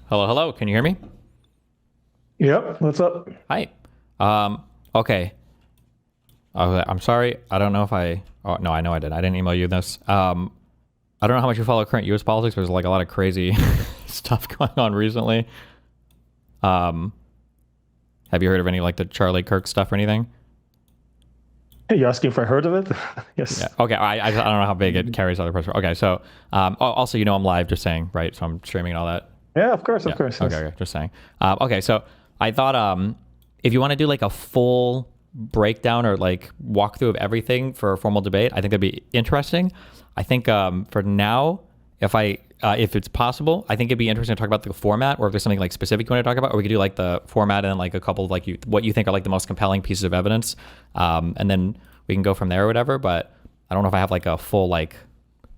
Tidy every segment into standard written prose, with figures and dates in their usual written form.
Hello, hello. Can you hear me? Yep. What's up? Hi. Okay. I'm sorry. I don't know if I. Oh no, I know I did. I didn't email you this. I don't know how much you follow current U.S. politics. There's like a lot of crazy stuff going on recently. Um, have you heard of any like the Charlie Kirk stuff or anything? Hey, you asking if I heard of it? Yeah. Yes. Okay. I don't know how big it carries other pressure. Okay. So also I'm live, just saying, right? So I'm streaming and all that. Yeah, of course, Yeah. of course. Okay. Yes. Okay. Just saying. Okay. So I thought if you want to do like a full breakdown or like walkthrough of everything for a formal debate, I think that'd be interesting. I think for now, if it's possible, I think it'd be interesting to talk about the format, or if there's something like specific you want to talk about, or we could do like the format and then like a couple of like what you think are like the most compelling pieces of evidence, and then we can go from there or whatever. But I don't know if I have like a full like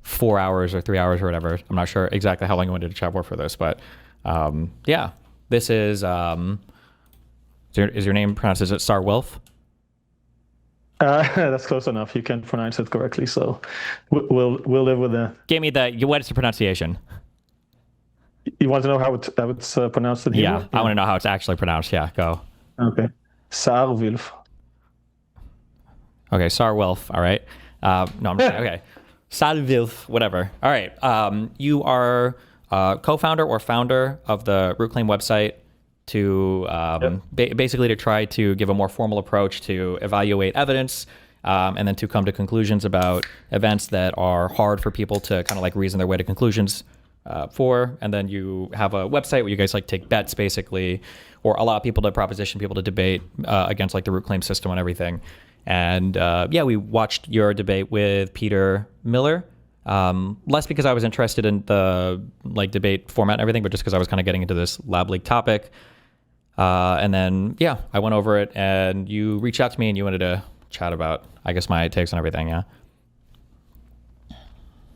4 hours or 3 hours or whatever. I'm not sure exactly how long you wanted to chat for this, but yeah, this is is your name pronounced? Is it Star Wilf? That's close enough. You can pronounce it correctly, so we'll live with that. Give me what's the pronunciation? You want to know how it's pronounced in Yeah, Hebrew? I want to know how it's actually pronounced. Yeah, go. Okay. Saar Wilf. Okay, Star Wilf. All right. No, I'm just saying, okay. Sar Wilf, whatever. All right. You are co-founder or founder of the Root Claim website to Yep. basically to try to give a more formal approach to evaluate evidence, and then to come to conclusions about events that are hard for people to kind of like reason their way to conclusions for. And then you have a website where you guys like take bets basically, or allow people to proposition people to debate against like the root claim system and everything. And yeah, we watched your debate with Peter Miller. Less because I was interested in the like debate format and everything, but just because I was kind of getting into this lab leak topic. And then yeah, I went over it, and you reached out to me, and you wanted to chat about, I guess, my takes on everything. Yeah.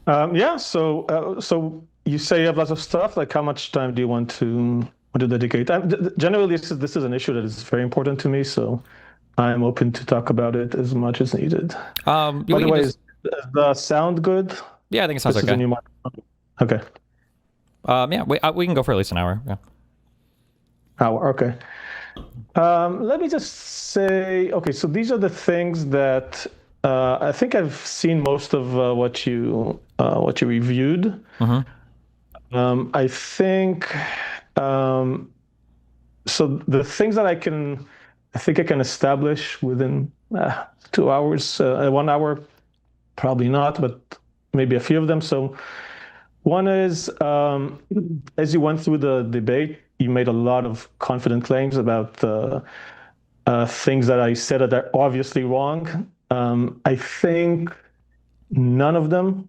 Yeah. So you say you have lots of stuff. Like, how much time do you want to dedicate? Generally, this is an issue that is very important to me. So I'm open to talk about it as much as needed. By We the can way, just. is the sound good? Yeah, I think it sounds This is a okay. new microphone. Okay. Yeah, we can go for at least an hour. Yeah. Hour. Okay. Let me just say, okay, so these are the things that I think I've seen most of what you reviewed. Mm-hmm. I think so. The things that I think I can establish within 2 hours, 1 hour, probably not, but maybe a few of them. So one is, as you went through the debate, you made a lot of confident claims about things that I said that are obviously wrong. I think none of them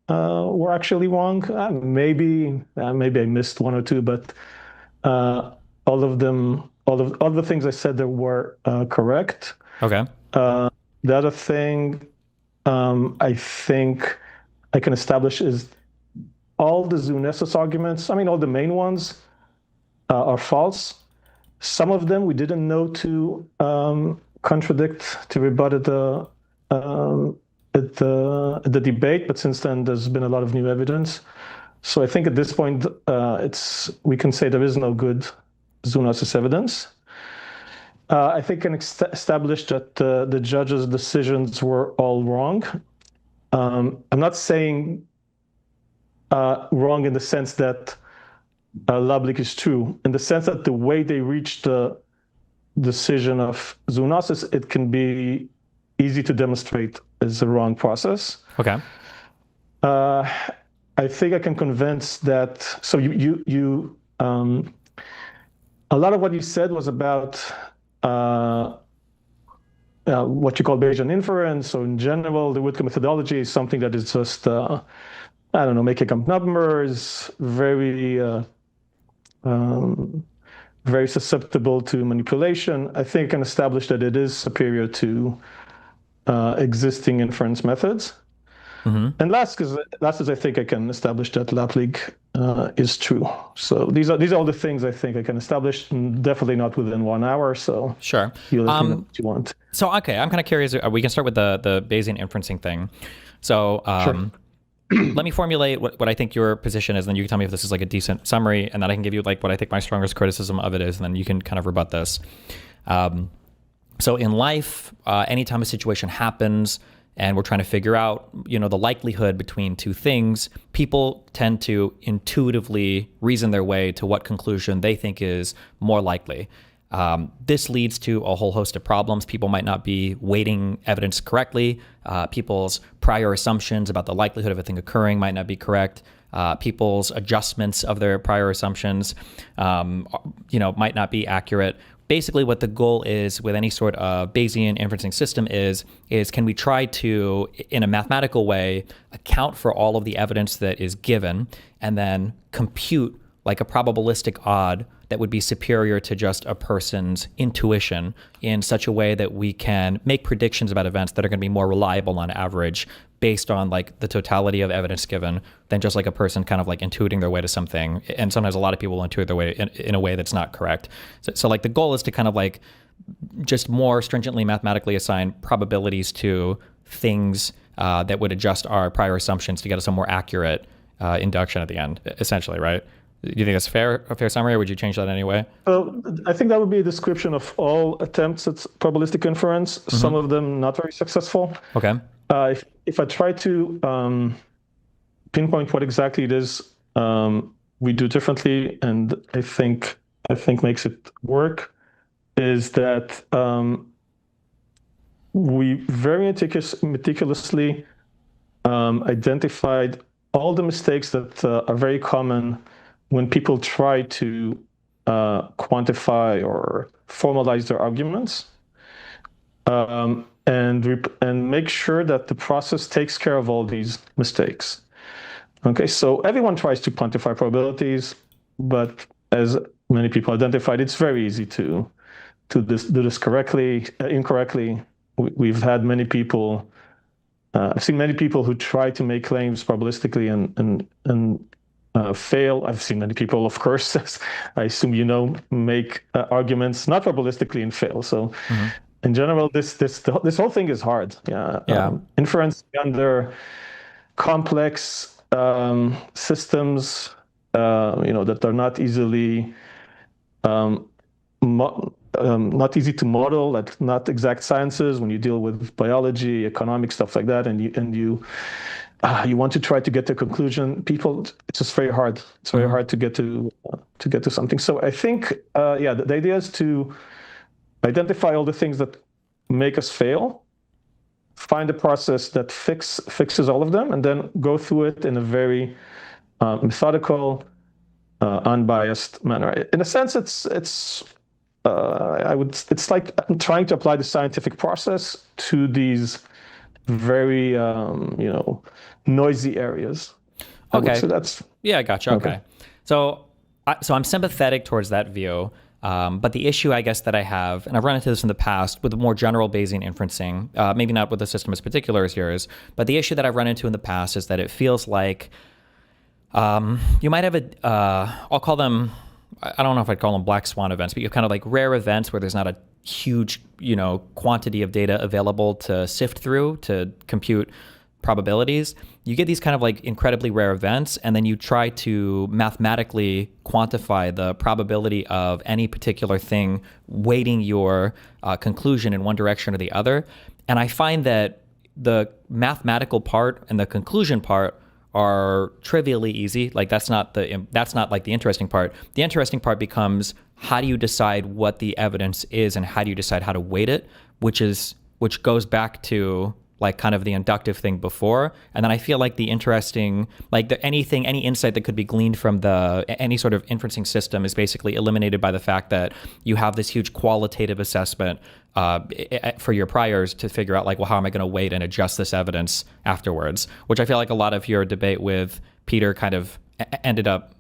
were actually wrong. Maybe I missed one or two, but all of them, all the things I said there were correct. Okay. The other thing I think I can establish is all the zoonosis arguments. I mean, all the main ones are false. Some of them we didn't know to contradict, to rebut at the debate, but since then there's been a lot of new evidence. So I think at this point we can say there is no good zoonosis evidence. I think I can establish that the judges' decisions were all wrong. I'm not saying wrong in the sense that lab leak is true, in the sense that the way they reached the decision of zoonosis, it can be easy to demonstrate is a wrong process. Okay. I think I can convince that. So a lot of what you said was about what you call Bayesian inference. So in general, the Whitcomb methodology is something that is just I don't know, making up numbers, very susceptible to manipulation. I think I can establish that it is superior to existing inference methods. Mm-hmm. And last is I think I can establish that lab leak is true. So these are all the things I think I can establish, and definitely not within 1 hour. So Sure. you let me know what you want. So okay, I'm kind of curious. We can start with the Bayesian inferencing thing. So Sure. let me formulate what I think your position is, and then you can tell me if this is like a decent summary, and then I can give you like what I think my strongest criticism of it is, and then you can kind of rebut this. So in life, anytime a situation happens and we're trying to figure out, the likelihood between two things, people tend to intuitively reason their way to what conclusion they think is more likely. This leads to a whole host of problems. People might not be weighting evidence correctly. People's prior assumptions about the likelihood of a thing occurring might not be correct. People's adjustments of their prior assumptions, might not be accurate. Basically, what the goal is with any sort of Bayesian inferencing system is can we try to, in a mathematical way, account for all of the evidence that is given and then compute like a probabilistic odd that would be superior to just a person's intuition in such a way that we can make predictions about events that are going to be more reliable on average based on like the totality of evidence given than just like a person kind of like intuiting their way to something. And sometimes a lot of people will intuit their way in a way that's not correct. So like the goal is to kind of like just more stringently mathematically assign probabilities to things that would adjust our prior assumptions to get us a more accurate induction at the end, essentially, right? Do you think that's a fair summary, or would you change that anyway? Well, I think that would be a description of all attempts at probabilistic inference, some of them not very successful. Okay. If I try to pinpoint what exactly it is we do differently, and I think makes it work, is that we very meticulously identified all the mistakes that are very common when people try to quantify or formalize their arguments, and make sure that the process takes care of all these mistakes. Okay, so everyone tries to quantify probabilities, but as many people identified, it's very easy to do this incorrectly. We've had many people. I've seen many people who try to make claims probabilistically and fail. I've seen many people, of course, I assume make arguments not probabilistically and fail. So in general, this whole thing is hard. Inference under complex systems, that are not easily not easy to model, like not exact sciences. When you deal with biology, economics, stuff like that, and you want to try to get to a conclusion, it's just very hard. It's very hard to get to something. So I think, the idea is to identify all the things that make us fail, find a process that fixes all of them, and then go through it in a very methodical, unbiased manner. In a sense, it's like trying to apply the scientific process to these very noisy areas. Okay. So that's I gotcha. Okay. So I'm sympathetic towards that view. But the issue, I guess, that I have, and I've run into this in the past with the more general Bayesian inferencing, maybe not with a system as particular as yours, but the issue that I've run into in the past is that it feels like you might have I'll call them, I don't know if I'd call them black swan events, but you have kind of like rare events where there's not a huge, quantity of data available to sift through to compute probabilities. You get these kind of like incredibly rare events, and then you try to mathematically quantify the probability of any particular thing weighting your conclusion in one direction or the other. And I find that the mathematical part and the conclusion part are trivially easy. Like that's not like the interesting part. The interesting part becomes, how do you decide what the evidence is and how do you decide how to weight it, which goes back to like kind of the inductive thing before. And then I feel like the interesting, like any insight that could be gleaned from any sort of inferencing system is basically eliminated by the fact that you have this huge qualitative assessment for your priors to figure out like, well, how am I going to weight and adjust this evidence afterwards? Which I feel like a lot of your debate with Peter kind of ended up,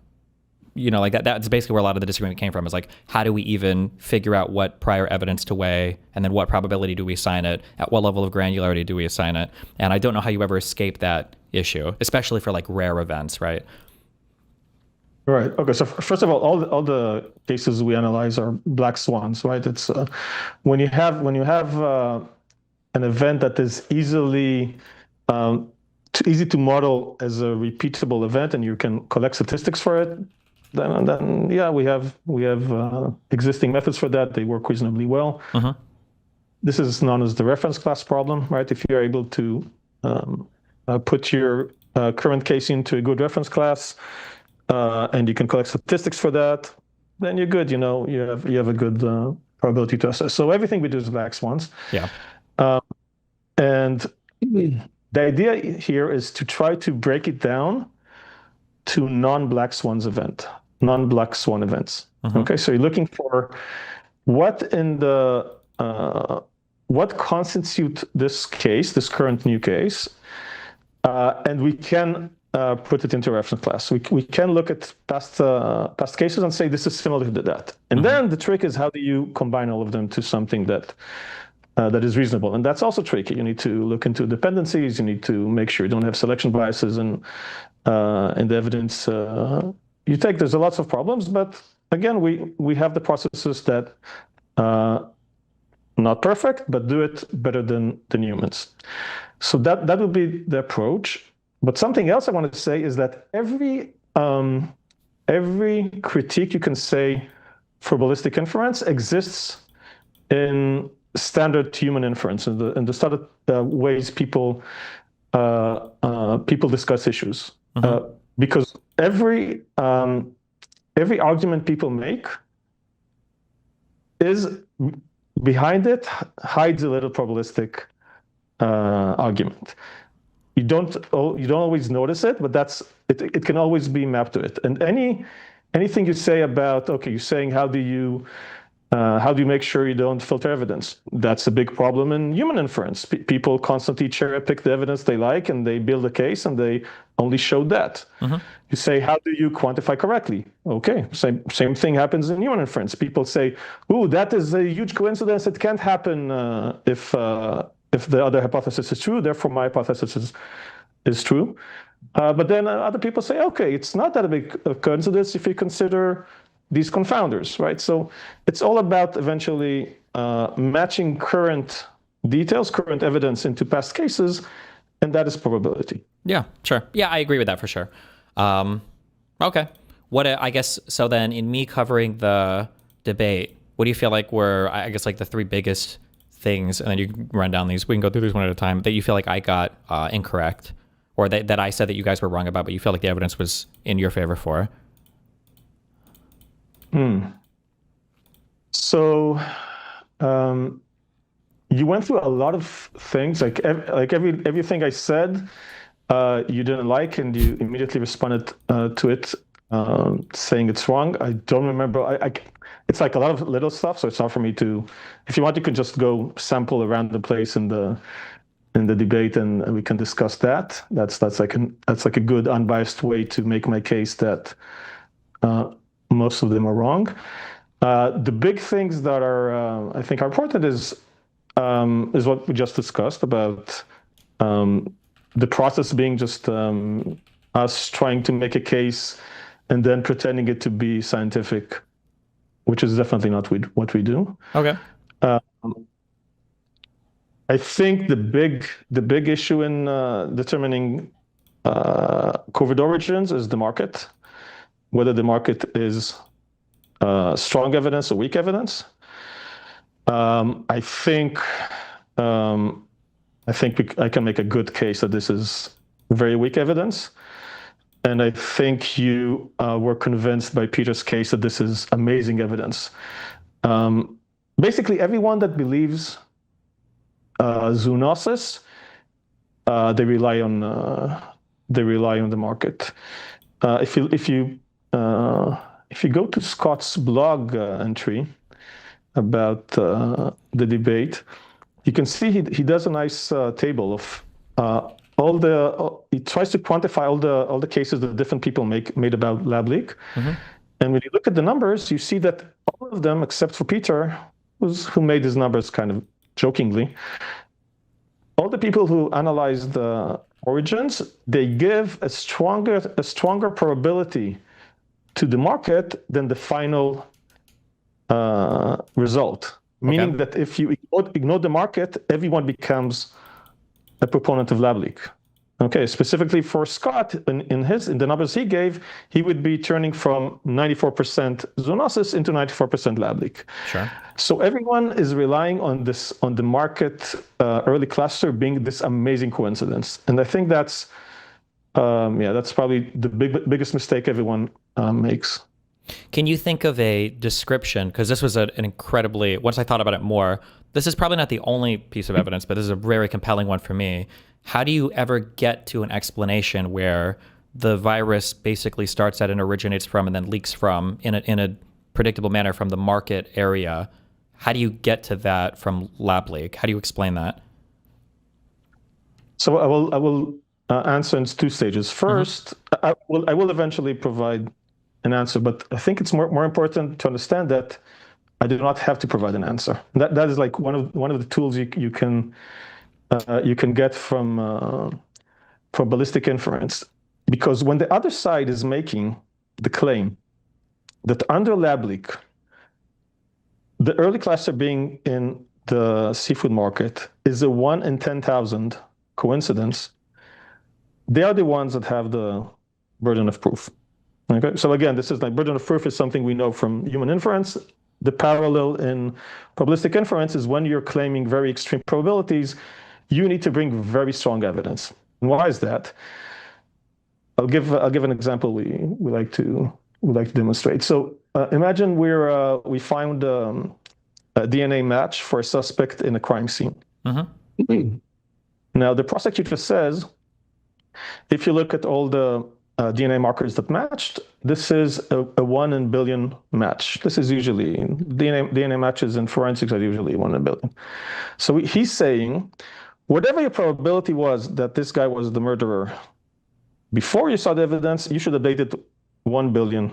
like that's basically where a lot of the disagreement came from, is like, how do we even figure out what prior evidence to weigh, and then what probability do we assign it, at what level of granularity do we assign it? And I don't know how you ever escape that issue, especially for like rare events, right? Right. Okay. So first of all the cases we analyze are black swans, right? It's when you have an event that is easily easy to model as a repeatable event, and you can collect statistics for it, then yeah, we have existing methods for that. They work reasonably well. This is known as the reference class problem, right? If you're able to put your current case into a good reference class, and you can collect statistics for that, then you're good. You have a good probability to assess. So everything we do is black swans. Yeah. And the idea here is to try to break it down to non-black swan events. Okay, so you're looking for what constitutes this case, this current new case, and we can put it into a reference class. We can look at past cases and say this is similar to that. And then the trick is, how do you combine all of them to something that is reasonable? And that's also tricky. You need to look into dependencies. You need to make sure you don't have selection biases in the evidence you take. There's lots of problems, but again, we have the processes that not perfect, but do it better than humans. So that would be the approach. But something else I want to say is that every critique you can say for ballistic inference exists in standard human inference, in the standard ways people discuss issues. Because every argument people make is behind it hides a little probabilistic argument. You don't always notice it, but it can always be mapped to it. And anything you say about, okay, you're saying how do you make sure you don't filter evidence? That's a big problem in human inference. People constantly cherry pick the evidence they like, and they build a case, and they only show that. You say, how do you quantify correctly? Okay, same thing happens in human inference. People say, "Ooh, that is a huge coincidence. It can't happen if the other hypothesis is true. Therefore, my hypothesis is true." But then other people say, "Okay, it's not that a big coincidence if you consider these confounders," right? So it's all about eventually matching current details, current evidence into past cases, and that is probability. Yeah, sure. Yeah, I agree with that for sure. Okay. I guess, so then in me covering the debate, what do you feel like were, I guess, like the three biggest things, and then you can run down these, we can go through these one at a time, that you feel like I got incorrect, or that I said that you guys were wrong about, but you feel like the evidence was in your favor for? So you went through a lot of things, like everything I said you didn't like, and you immediately responded to it saying it's wrong. I don't remember. It's like a lot of little stuff, so it's hard for me to. If you want, you can just go sample around the place in the debate, and we can discuss that. That's like a good unbiased way to make my case that most of them are wrong. The big things that are I think are important is what we just discussed about the process being just us trying to make a case and then pretending it to be scientific, which is definitely not what we do. Okay. I think the big issue in determining COVID origins is the market, whether the market is strong evidence or weak evidence. I think I can make a good case that this is very weak evidence. And I think you were convinced by Peter's case that this is amazing evidence. Basically, everyone that believes zoonosis, they rely on the market. If you go to Scott's blog entry about the debate, you can see he does a nice table of he tries to quantify all the cases that different people made about lab leak. And when you look at the numbers, you see that all of them, except for Peter, who made these numbers kind of jokingly, all the people who analyzed the origins, they give a stronger probability to the market than the final result. Okay. Meaning that if you ignore the market, everyone becomes a proponent of lab leak. Okay, specifically for Scott, in the numbers he gave, he would be turning from 94% zoonosis into 94% lab leak. Sure. So everyone is relying on the market early cluster being this amazing coincidence, and I think that's probably the biggest mistake everyone makes. Can you think of a description? Because this was an incredibly, once I thought about it more, this is probably not the only piece of evidence, but this is a very compelling one for me. How do you ever get to an explanation where the virus basically starts at and originates from and then leaks from in a predictable manner from the market area? How do you get to that from lab leak? How do you explain that? So I will answer in two stages. First, I will eventually provide an answer, but I think it's more important to understand that I do not have to provide an answer. That is like one of the tools you can get from ballistic inference, because when the other side is making the claim that under lab leak, the early cluster being in the seafood market is a 1 in 10,000 coincidence, they are the ones that have the burden of proof. Okay, so again, this is like burden of proof is something we know from human inference. The parallel in probabilistic inference is when you're claiming very extreme probabilities, you need to bring very strong evidence. And why is that? I'll give an example we like to demonstrate. So imagine we found a DNA match for a suspect in a crime scene. Mm-hmm. Now the prosecutor says, if you look at all the DNA markers that matched, this is a 1 in billion match. This is usually DNA matches in forensics are usually 1 in a billion. So he's saying, whatever your probability was that this guy was the murderer, before you saw the evidence, you should have dated 1 billion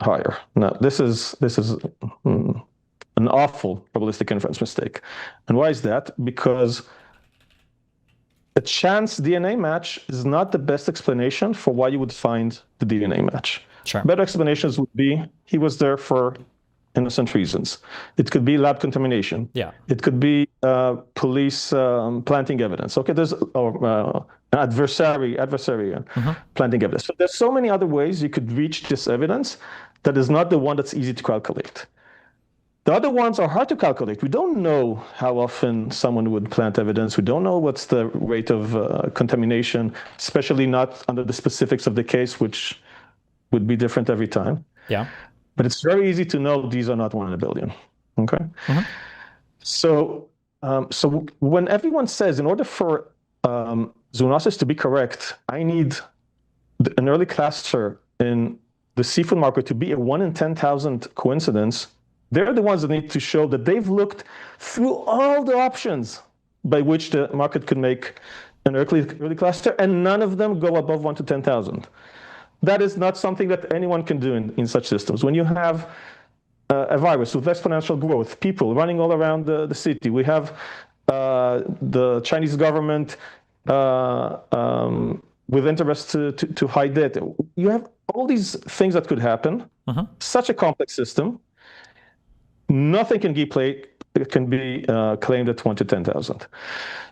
higher. Now, this is an awful probabilistic inference mistake. And why is that? Because a chance DNA match is not the best explanation for why you would find the DNA match. Sure. Better explanations would be he was there for innocent reasons. It could be lab contamination. Yeah. It could be police planting evidence. Okay, there's adversary planting evidence. So there's so many other ways you could reach this evidence that is not the one that's easy to calculate. The other ones are hard to calculate. We don't know how often someone would plant evidence. We don't know what's the rate of contamination, especially not under the specifics of the case, which would be different every time. Yeah. But it's very easy to know these are not 1 in a billion. Okay. Mm-hmm. So when everyone says, in order for zoonosis to be correct, I need an early cluster in the seafood market to be a 1 in 10,000 coincidence, they're the ones that need to show that they've looked through all the options by which the market could make an early cluster, and none of them go above 1 to 10,000. That is not something that anyone can do in such systems. When you have a virus with exponential growth, people running all around the city, we have the Chinese government with interest to hide data. You have all these things that could happen. Such a complex system. Nothing can be claimed at 1 to 10,000.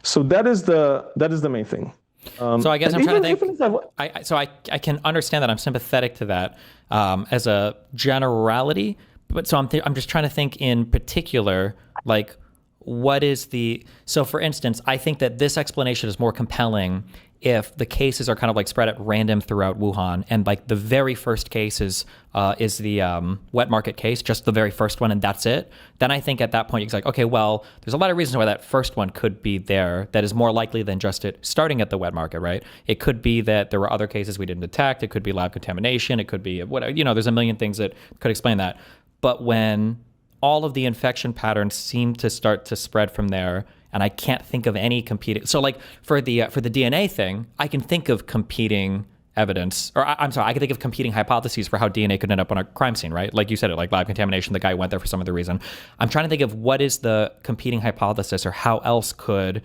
So that is the main thing. So I guess I'm trying to think. I can understand that. I'm sympathetic to that as a generality, but so I'm just trying to think in particular, like what is the. So for instance, I think that this explanation is more compelling if the cases are kind of like spread at random throughout Wuhan, and like the very first case is the wet market case, just the very first one, and that's it. Then I think at that point it's like, okay, well, there's a lot of reasons why that first one could be there that is more likely than just it starting at the wet market, right? It could be that there were other cases we didn't detect. It could be lab contamination. It could be whatever. There's a million things that could explain that. But when all of the infection patterns seem to start to spread from there, and I can't think of any competing. So like for the DNA thing, I can think of competing evidence, or I can think of competing hypotheses for how DNA could end up on a crime scene, right? Like you said, like lab contamination, the guy went there for some other reason. I'm trying to think of what is the competing hypothesis, or how else could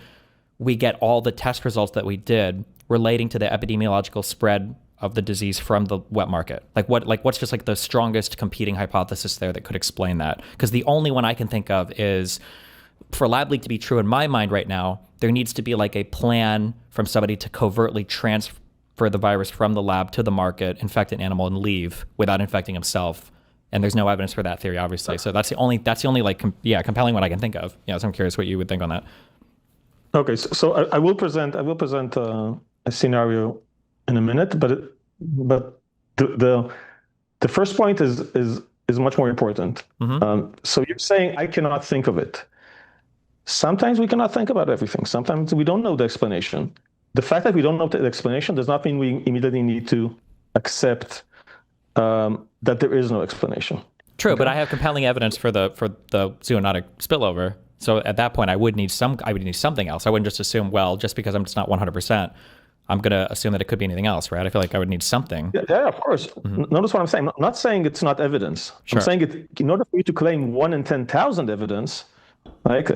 we get all the test results that we did relating to the epidemiological spread of the disease from the wet market? What's just like the strongest competing hypothesis there that could explain that? Because the only one I can think of is, for lab leak to be true in my mind right now, there needs to be like a plan from somebody to covertly transfer the virus from the lab to the market, infect an animal, and leave without infecting himself. And there's no evidence for that theory, obviously. So that's the only like compelling one I can think of. Yeah, so I'm curious what you would think on that. Okay, so I will present a scenario in a minute, but the first point is much more important. So you're saying I cannot think of it. Sometimes we cannot think about everything. Sometimes we don't know the explanation. The fact that we don't know the explanation does not mean we immediately need to accept that there is no explanation. True, okay. But I have compelling evidence for the zoonotic spillover. So at that point, I would need something else. I wouldn't just assume, well, just because I'm just not 100%, I'm going to assume that it could be anything else, right? I feel like I would need something. Yeah, of course. Notice what I'm saying. I'm not saying it's not evidence. Sure. I'm saying in order for you to claim 1 in 10,000 evidence, like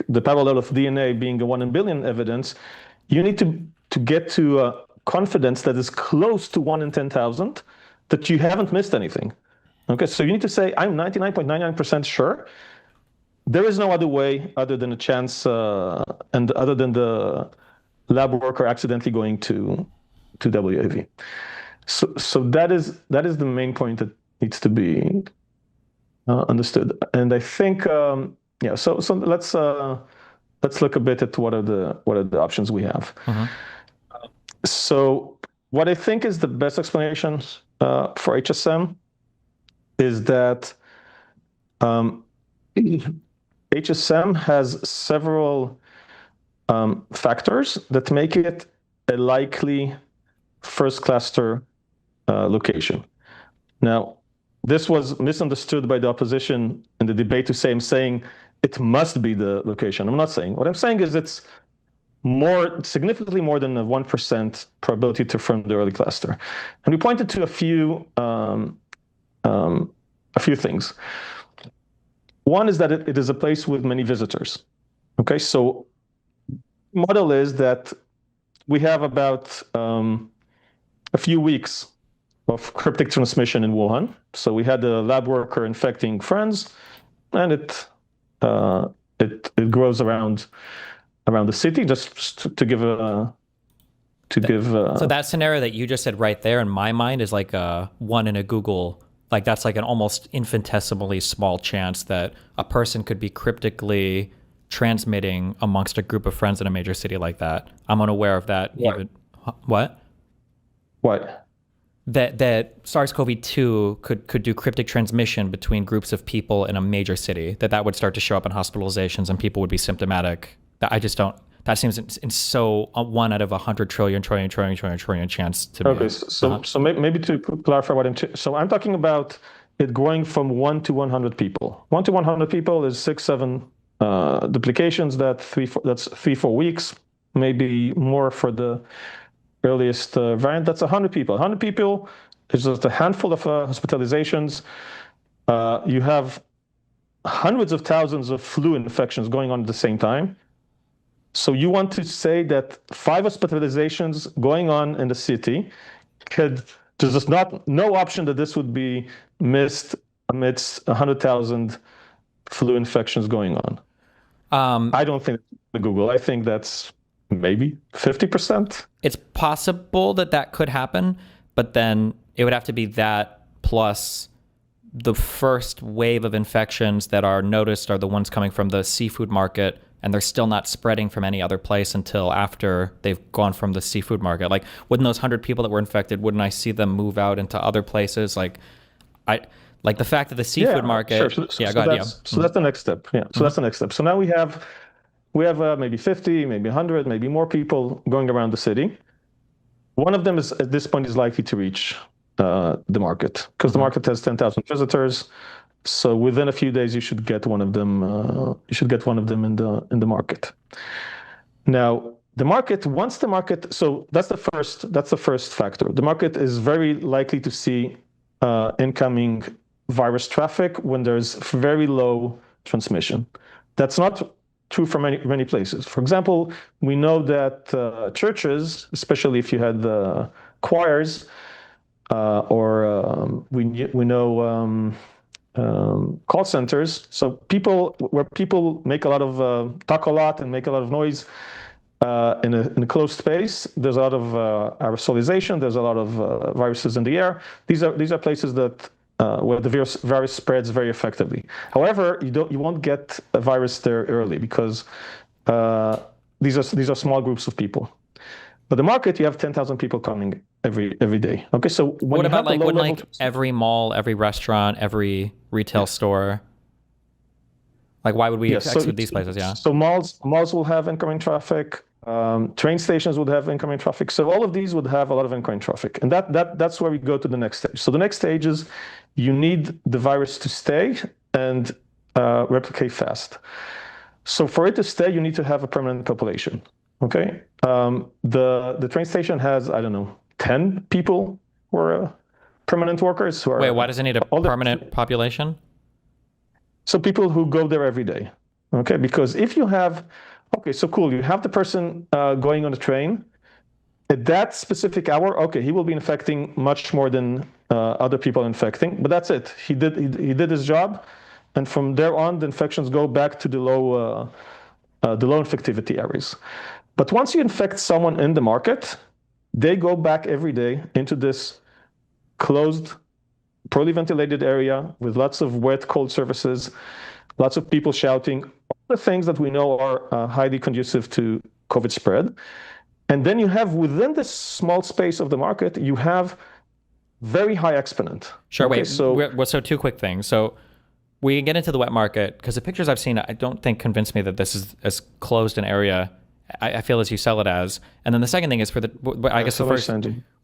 the parallel of DNA being a 1 in billion evidence, you need to get to confidence that is close to 1 in 10,000 that you haven't missed anything. Okay, so you need to say, I'm 99.99% sure. There is no other way other than a chance and other than the lab worker accidentally going to WAV. So that is the main point that needs to be understood. And I think So let's look a bit at what are the options we have. So what I think is the best explanation for HSM is that HSM has several factors that make it a likely first cluster location. Now, this was misunderstood by the opposition in the debate I'm saying it must be the location. I'm not saying. What I'm saying is it's significantly more than a 1% probability to form the early cluster. And we pointed to a few things. One is that it is a place with many visitors. Okay, so model is that we have about a few weeks of cryptic transmission in Wuhan. So we had a lab worker infecting friends, and it grows around the city. Just to give So that scenario that you just said right there in my mind is like a 1 in a Google. Like that's like an almost infinitesimally small chance that a person could be cryptically transmitting amongst a group of friends in a major city like that. I'm unaware of that. What? That SARS-CoV-2 could do cryptic transmission between groups of people in a major city, that would start to show up in hospitalizations and people would be symptomatic. That seems in so 1 out of 100 trillion chance to me. Okay, so maybe to clarify so I'm talking about it growing from 1 to 100 people. 1 to 100 people is 6-7 duplications. That's 3-4 weeks, maybe more for the earliest variant. That's 100 people. 100 people is just a handful of hospitalizations. You have hundreds of thousands of flu infections going on at the same time. So you want to say that 5 hospitalizations going on in the city there's just no option that this would be missed amidst 100,000 flu infections going on. I don't think the Google. I think that's maybe 50%. It's possible that could happen, but then it would have to be that plus the first wave of infections that are noticed are the ones coming from the seafood market, and they're still not spreading from any other place until after they've gone from the seafood market. Like, wouldn't those 100 people that were infected, wouldn't I see them move out into other places? Like the fact that the seafood market. Sure. So that's the next step. Yeah. So that's the next step. So now we have maybe 50, maybe 100, maybe more people going around the city. One of them is at this point is likely to reach the market because the market has 10,000 visitors. So within a few days, you should get one of them. In the market. Now, once the market. So that's the first factor. The market is very likely to see incoming virus traffic when there's very low transmission. That's not true for many places. For example, we know that churches, especially if you had the choirs, we know. Call centers, so where people make a lot of talk a lot and make a lot of noise, in a closed space. There's a lot of aerosolization. There's a lot of viruses in the air. These are places that where the virus spreads very effectively. However, you won't get a virus there early because these are small groups of people. But the market, you have 10,000 people coming every day. Okay, so what about like every mall, every restaurant, every retail store? Like, why would we exclude these places? Yeah. So malls will have incoming traffic. Train stations would have incoming traffic. So all of these would have a lot of incoming traffic, and that's where we go to the next stage. So the next stage is you need the virus to stay and replicate fast. So for it to stay, you need to have a permanent population. Okay. The train station has, I don't know, 10 people who are permanent workers. Who are, wait, why does it need a permanent population? So people who go there every day. Okay, because if you have, okay, so cool, you have the person going on the train at that specific hour. Okay, he will be infecting much more than other people infecting, but that's it. He did his job, and from there on, the infections go back to the low infectivity areas. But once you infect someone in the market, they go back every day into this closed, poorly ventilated area with lots of wet, cold surfaces, lots of people shouting, all the things that we know are highly conducive to COVID spread. And then you have, within this small space of the market, you have very high exponent. Sure, okay, wait, so two quick things. So we get into the wet market, because the pictures I've seen, I don't think convince me that this is as closed an area I feel as you sell it as. And then the second thing is for the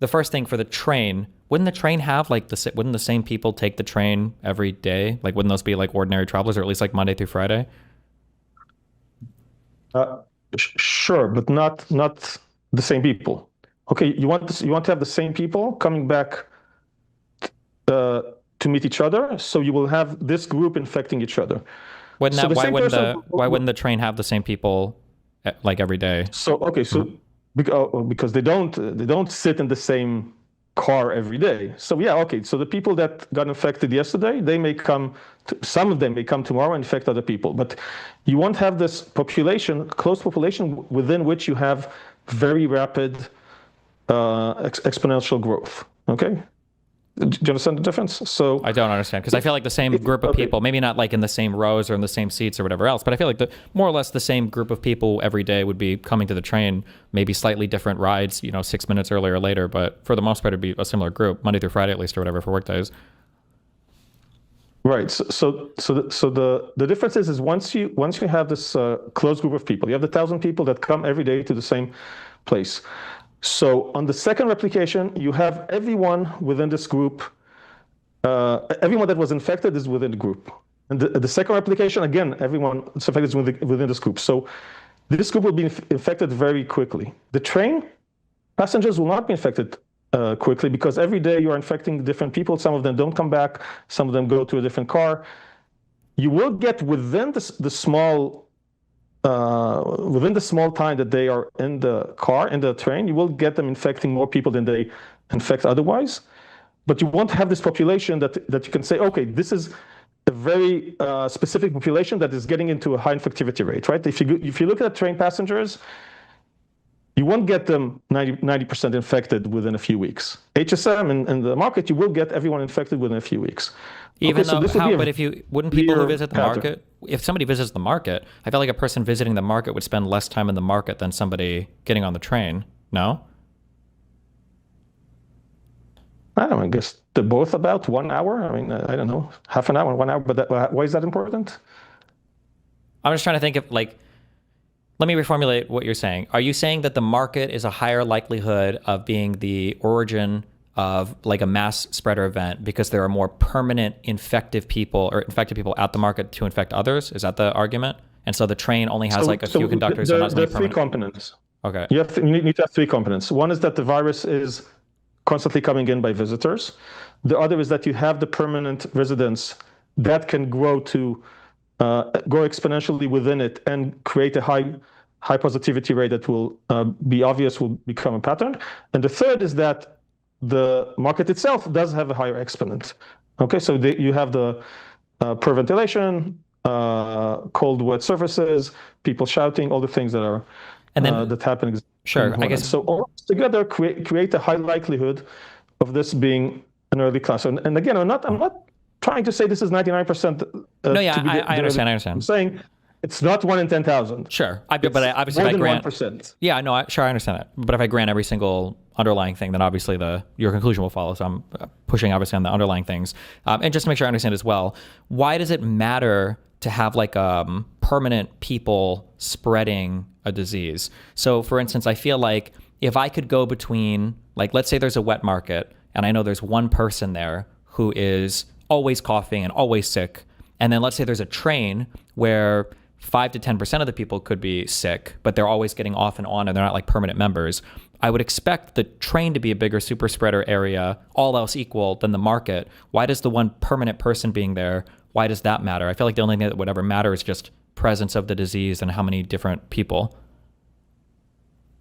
first thing for the train, wouldn't the train have like wouldn't the same people take the train every day? Like, wouldn't those be like ordinary travelers, or at least like Monday through Friday? Sure, but not the same people. Okay, you want to have the same people coming back to meet each other, so you will have this group infecting each other. Why wouldn't the train have the same people like every day? So okay, so because they don't sit in the same car every day. So yeah, okay. So the people that got infected yesterday, some of them may come tomorrow and infect other people. But you won't have this close population within which you have very rapid exponential growth. Okay. Do you understand the difference? So I don't understand, because I feel like the same group of people, maybe not like in the same rows or in the same seats or whatever else, but I feel like more or less the same group of people every day would be coming to the train, maybe slightly different rides, 6 minutes earlier or later, but for the most part, it'd be a similar group, Monday through Friday at least, or whatever, for work days. Right. So the difference is once you have this closed group of people, you have the 1,000 people that come every day to the same place. So on the second replication, you have everyone within this group. Everyone that was infected is within the group. And the second replication, again, everyone infected is within this group. So this group will be infected very quickly. The train passengers will not be infected quickly, because every day you are infecting different people. Some of them don't come back. Some of them go to a different car. You will get within the small time that they are in the train, you will get them infecting more people than they infect otherwise. But you won't have this population that you can say, okay, this is a very specific population that is getting into a high infectivity rate, right? If you look at train passengers, you won't get them 90% infected within a few weeks. HSM in the market, you will get everyone infected within a few weeks. Even though, wouldn't people who visit the market, if somebody visits the market, I feel like a person visiting the market would spend less time in the market than somebody getting on the train, no? I don't know, I guess they're both about 1 hour. I mean, I don't know, half an hour, 1 hour, but why is that important? I'm just trying to think of, like, let me reformulate what you're saying. Are you saying that the market is a higher likelihood of being the origin of like a mass spreader event because there are more permanent infected people at the market to infect others? Is that the argument? And so the train only has like a few conductors. There are three components. Okay. You need to have three components. One is that the virus is constantly coming in by visitors. The other is that you have the permanent residents that can grow exponentially within it and create a high positivity rate that will be obvious, will become a pattern. And the third is that the market itself does have a higher exponent. Okay, so you have the poor ventilation, cold, wet surfaces, people shouting, all the things that are And then, that happened in sure, I Wuhan. guess, So all together create a high likelihood of this being an early cluster. And again, I'm not trying to say this is 99% no, to yeah, be I the early. understand. I I'm understand. saying it's not 1 in 10,000. Sure. It's Obviously, more if I than grant, 1%. yeah, no, sure, I understand that. But if I grant every single underlying thing, then obviously your conclusion will follow. So I'm pushing obviously on the underlying things. And just to make sure I understand as well, why does it matter to have like permanent people spreading a disease? So for instance, I feel like if I could go between, like, let's say there's a wet market and I know there's one person there who is always coughing and always sick. And then let's say there's a train where 5 to 10% of the people could be sick, but they're always getting off and on and they're not like permanent members. I would expect the train to be a bigger super spreader area, all else equal, than the market. Why does the one permanent person being there, why does that matter? I feel like the only thing that would ever matter is just presence of the disease and how many different people.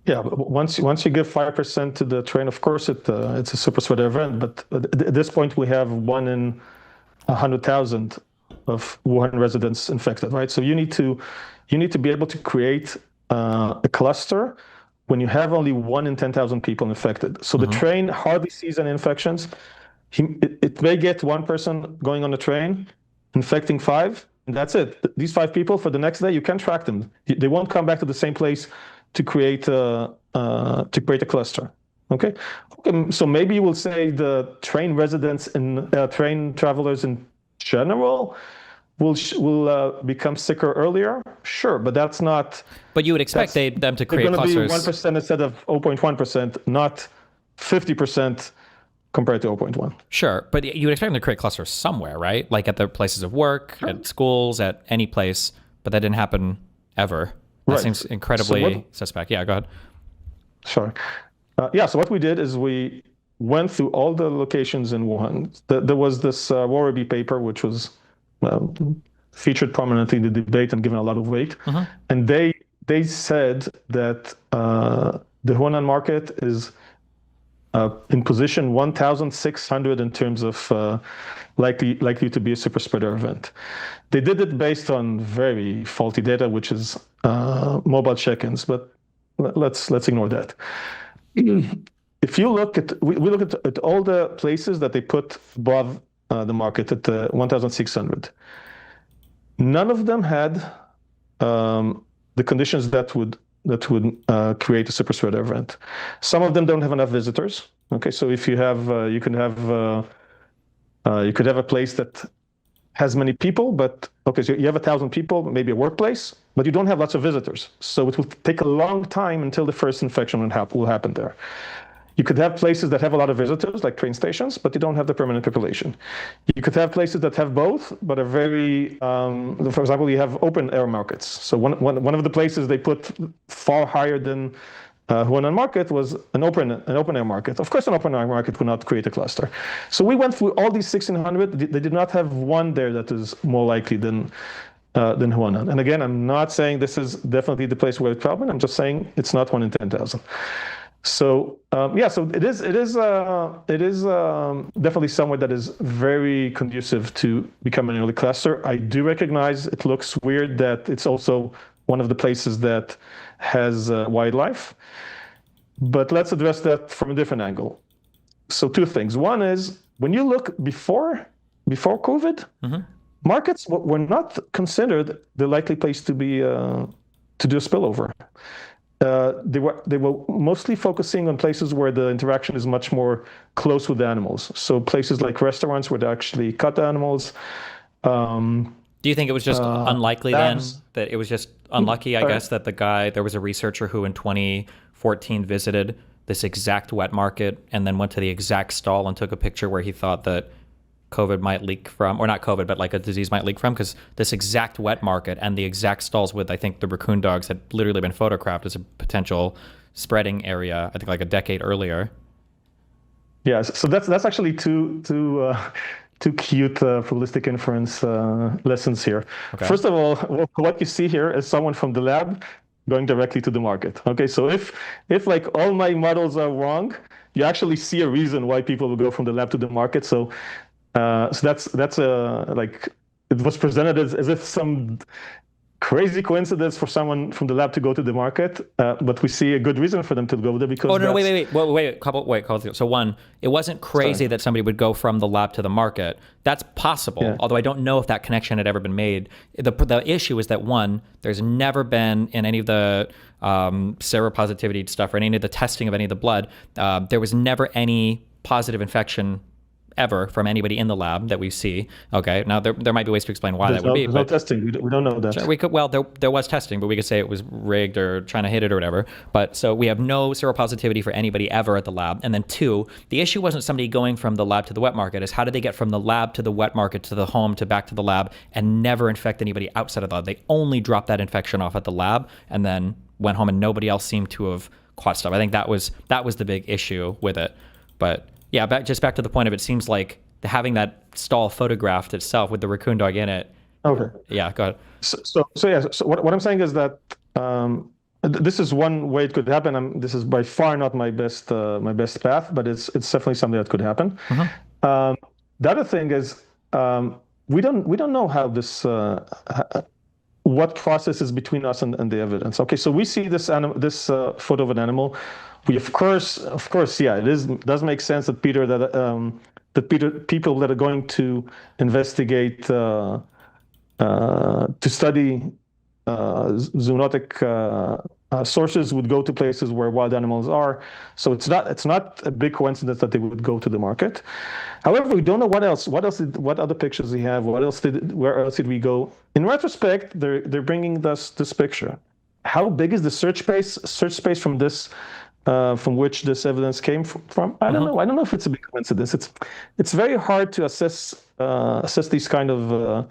Yeah, but once you give 5% to the train, of course it's a super spreader event. But at this point, we have 1 in 100,000 of Wuhan residents infected, right? So you need to be able to create a cluster when you have only 1 in 10,000 people infected. So the train hardly sees any infections. It may get one person going on the train, infecting 5, and that's it. These 5 people, for the next day, you can't track them. They won't come back to the same place to create a cluster. Okay. So maybe you will say the train residents and train travelers in general will become sicker earlier. Sure, but that's not. But you would expect them to create clusters. They're going to be 1% instead of 0.1%, not 50% compared to 0.1. Sure, but you would expect them to create clusters somewhere, right? Like at their places of work, at schools, at any place. But that didn't happen ever. That seems incredibly suspect. Yeah, go ahead. Sorry. So what we did is we went through all the locations in Wuhan. There was this Warraby paper, which was featured prominently in the debate and given a lot of weight. And they said that the Wuhan market is in position 1,600 in terms of likely to be a super spreader event. They did it based on very faulty data, which is mobile check-ins, but let's ignore that. If you look at, we look at all the places that they put above the market at the 1,600. None of them had the conditions that would create a super spreader event. Some of them don't have enough visitors. Okay, so if you have, you could have a place that has many people, but okay, so you have 1,000 people, maybe a workplace, but you don't have lots of visitors. So it will take a long time until the first infection will happen there. You could have places that have a lot of visitors, like train stations, but you don't have the permanent population. You could have places that have both, but are very, for example, you have open air markets. So one of the places they put far higher than Wuhan market was an open air market. Of course, an open air market would not create a cluster. So we went through all these 1,600. They did not have one there that is more likely than Wuhan. And again, I'm not saying this is definitely the place where it's problem. I'm just saying it's not 1 in 10,000. So so it is definitely somewhere that is very conducive to become an early cluster. I do recognize it looks weird that it's also one of the places that has wildlife, but let's address that from a different angle. So 2 things. One is when you look before COVID, markets were not considered the likely place to be to do a spillover. They were mostly focusing on places where the interaction is much more close with animals. So places like restaurants where they actually cut animals. Do you think it was just unlikely then? That it was just unlucky, I guess, that there was a researcher who in 2014 visited this exact wet market and then went to the exact stall and took a picture where he thought that COVID might leak from, or not COVID, but like a disease might leak from, because this exact wet market and the exact stalls with, I think, the raccoon dogs had literally been photographed as a potential spreading area, I think like a decade earlier. Yeah, so that's actually two cute probabilistic inference lessons here. Okay. First of all, what you see here is someone from the lab going directly to the market. Okay, so if like all my models are wrong, you actually see a reason why people will go from the lab to the market. So that's like it was presented as if some crazy coincidence for someone from the lab to go to the market, but we see a good reason for them to go there because Oh no, no, wait. So one, it wasn't crazy that somebody would go from the lab to the market. That's possible, Yeah. although I don't know if that connection had ever been made. The issue is that one, there's never been in any of the seropositivity stuff or any of the testing of any of the blood, there was never any positive infection ever from anybody in the lab that we see. Okay, now there might be ways to explain why that would be. There's no testing. We don't know that. Sure, there was testing, but we could say it was rigged or trying to hit it or whatever. But so we have no seropositivity for anybody ever at the lab. And then two, the issue wasn't somebody going from the lab to the wet market. Is how did they get from the lab to the wet market to the home to back to the lab and never infect anybody outside of the lab? They only dropped that infection off at the lab and then went home, and nobody else seemed to have caught stuff. I think that was the big issue with it. But yeah, back to the point of it seems like having that stall photographed itself with the raccoon dog in it. Okay. Yeah, go ahead. So what I'm saying is that this is one way it could happen. This is by far not my best path, but it's definitely something that could happen. The other thing is we don't know how this what process is between us and the evidence. Okay, so we see this photo of an animal. We of course, yeah, it does make sense that people that are going to investigate to study zoonotic sources would go to places where wild animals are. So it's not a big coincidence that they would go to the market. However, we don't know what else. What other pictures we have? Where else did we go? In retrospect, they're bringing us this picture. How big is the search space from this? From which this evidence came from? I don't know. I don't know if it's a big coincidence. It's very hard to assess these kind of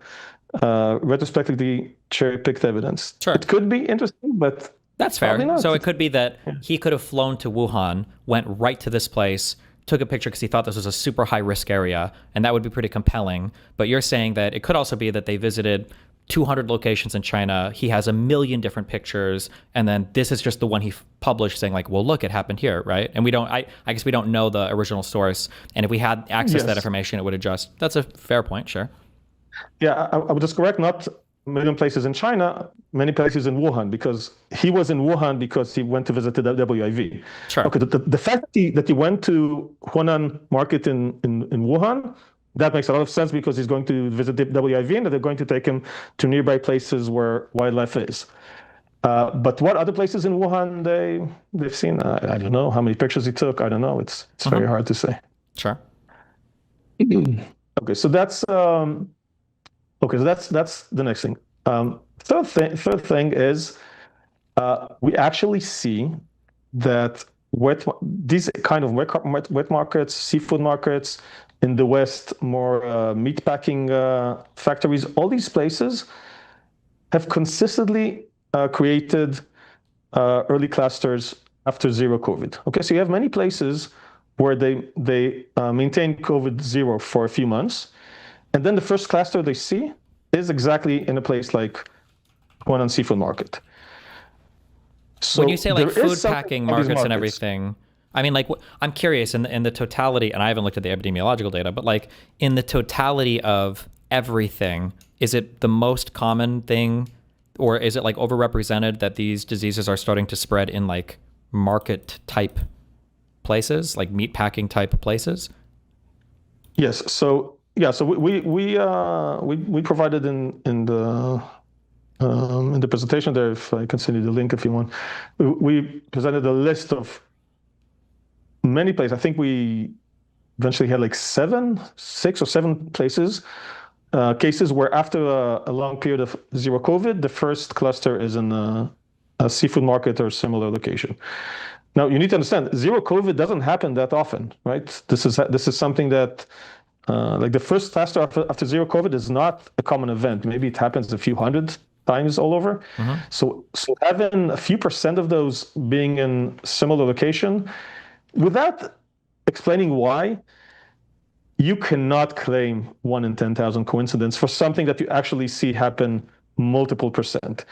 retrospectively cherry-picked evidence. Sure. It could be interesting, but that's fair. So it could be that he could have flown to Wuhan, went right to this place, took a picture because he thought this was a super high-risk area, and that would be pretty compelling. But you're saying that it could also be that they visited 200 locations in China. He has a million different pictures, and then this is just the one he published saying like, well, look, it happened here, right? And I guess we don't know the original source. And if we had access to that information, it would adjust. That's a fair point, sure. Yeah, I would just correct, not a million places in China, many places in Wuhan, because he was in Wuhan because he went to visit the WIV. Sure. Okay, the fact that he went to Huanan market in Wuhan, that makes a lot of sense because he's going to visit the WIV and they're going to take him to nearby places where wildlife is. But what other places in Wuhan they've seen? I don't know how many pictures he took. I don't know. It's very hard to say. Sure. Okay, so that's the next thing. Third thing is we actually see that these kind of wet markets, seafood markets in the West, more meatpacking factories, all these places have consistently created early clusters after zero COVID. Okay, so you have many places where they maintain COVID zero for a few months, and then the first cluster they see is exactly in a place like Huanan Seafood Market. So when you say like food packing markets and everything, I mean, like, I'm curious in the totality, and I haven't looked at the epidemiological data, but like in the totality of everything, is it the most common thing, or is it like overrepresented that these diseases are starting to spread in like market type places, like meat packing type places? Yes. So we provided in the presentation there, if I can send you the link if you want, we presented a list of many places. I think we eventually had like 6 or 7 places, cases where after a long period of zero COVID, the first cluster is in a seafood market or similar location. Now you need to understand, zero COVID doesn't happen that often, right? This is something that like the first cluster after zero COVID is not a common event. Maybe it happens a few hundred times all over. So having a few % of those being in similar location, without explaining why, you cannot claim 1 in 10,000 coincidence for something that you actually see happen multiple %.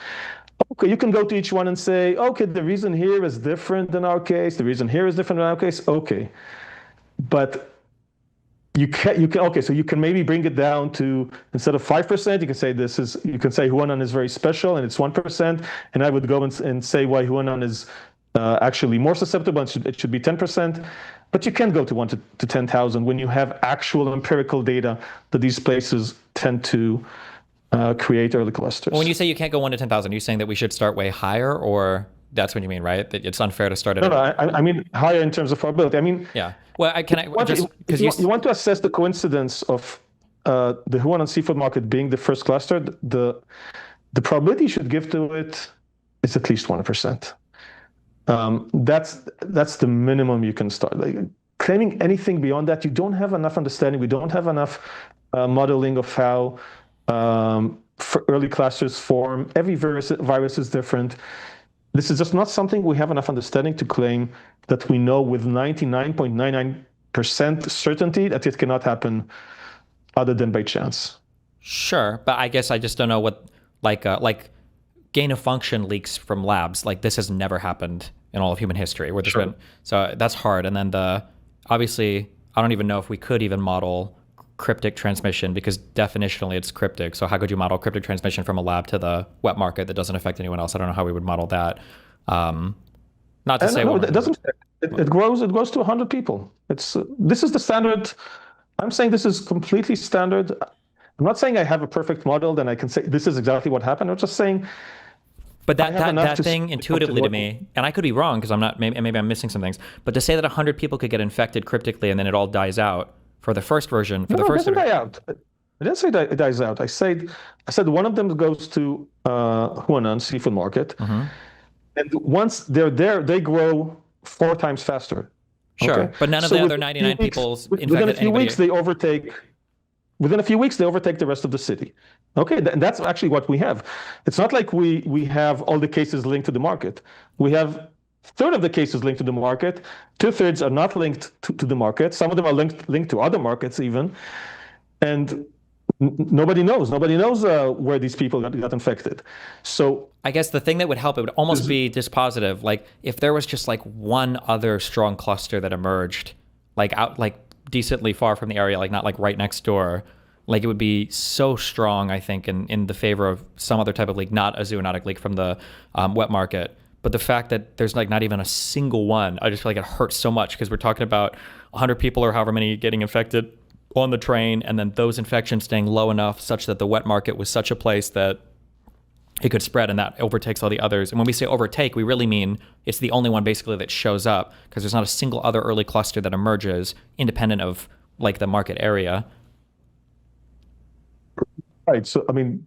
Okay, you can go to each one and say, okay, the reason here is different than our case, the reason here is different than our case, okay. But Okay, so you can maybe bring it down to, instead of 5%, you can say you can say Huanan is very special and it's 1%, and I would go and say why Huanan is actually more susceptible and it should be 10%. But you can go to 1 to 10,000 when you have actual empirical data that these places tend to create early clusters. Well, when you say you can't go 1 to 10,000, you're saying that we should start way higher, or that's what you mean, right? That it's unfair to start at. No, I mean higher in terms of probability. I mean, yeah. Well, you want to assess the coincidence of the Wuhan seafood market being the first cluster. The probability you should give to it is at least 1%. That's the minimum you can start. Like, claiming anything beyond that, you don't have enough understanding. We don't have enough modeling of how early clusters form. Every virus is different. This is just not something we have enough understanding to claim that we know with 99.99% certainty that it cannot happen other than by chance. Sure, but I guess I just don't know what, like gain of function leaks from labs. Like, this has never happened in all of human history where there's been, so that's hard. And then obviously, I don't even know if we could even model cryptic transmission, because definitionally it's cryptic. So how could you model cryptic transmission from a lab to the wet market that doesn't affect anyone else? I don't know how we would model that. Not to say it doesn't. It grows to 100 people. This is the standard. I'm saying this is completely standard. I'm not saying I have a perfect model, then I can say this is exactly what happened. I'm just saying. But that thing intuitively to me, and I could be wrong because I'm not. Maybe I'm missing some things. But to say that 100 people could get infected cryptically and then it all dies out. For the first version, it doesn't die out. I didn't say it dies out. I said one of them goes to Huanan seafood market, and once they're there, they grow 4 times faster. Sure, okay? But none of the other 99 people's infected within a few anybody. weeks they overtake. Within a few weeks, they overtake the rest of the city. Okay, that's actually what we have. It's not like we have all the cases linked to the market. We have a third of the cases linked to the market. 2/3 are not linked to the market. Some of them are linked to other markets even. And nobody knows. Nobody knows where these people got infected. So I guess the thing that would help, it would almost be dispositive. Like, if there was just like one other strong cluster that emerged, like decently far from the area, like not like right next door, like it would be so strong, I think, in the favor of some other type of leak, not a zoonotic leak from the wet market. But the fact that there's like not even a single one, I just feel like it hurts so much, because we're talking about 100 people or however many getting infected on the train, and then those infections staying low enough such that the wet market was such a place that it could spread, and that overtakes all the others. And when we say overtake, we really mean it's the only one basically that shows up, because there's not a single other early cluster that emerges independent of like the market area. Right. So, I mean,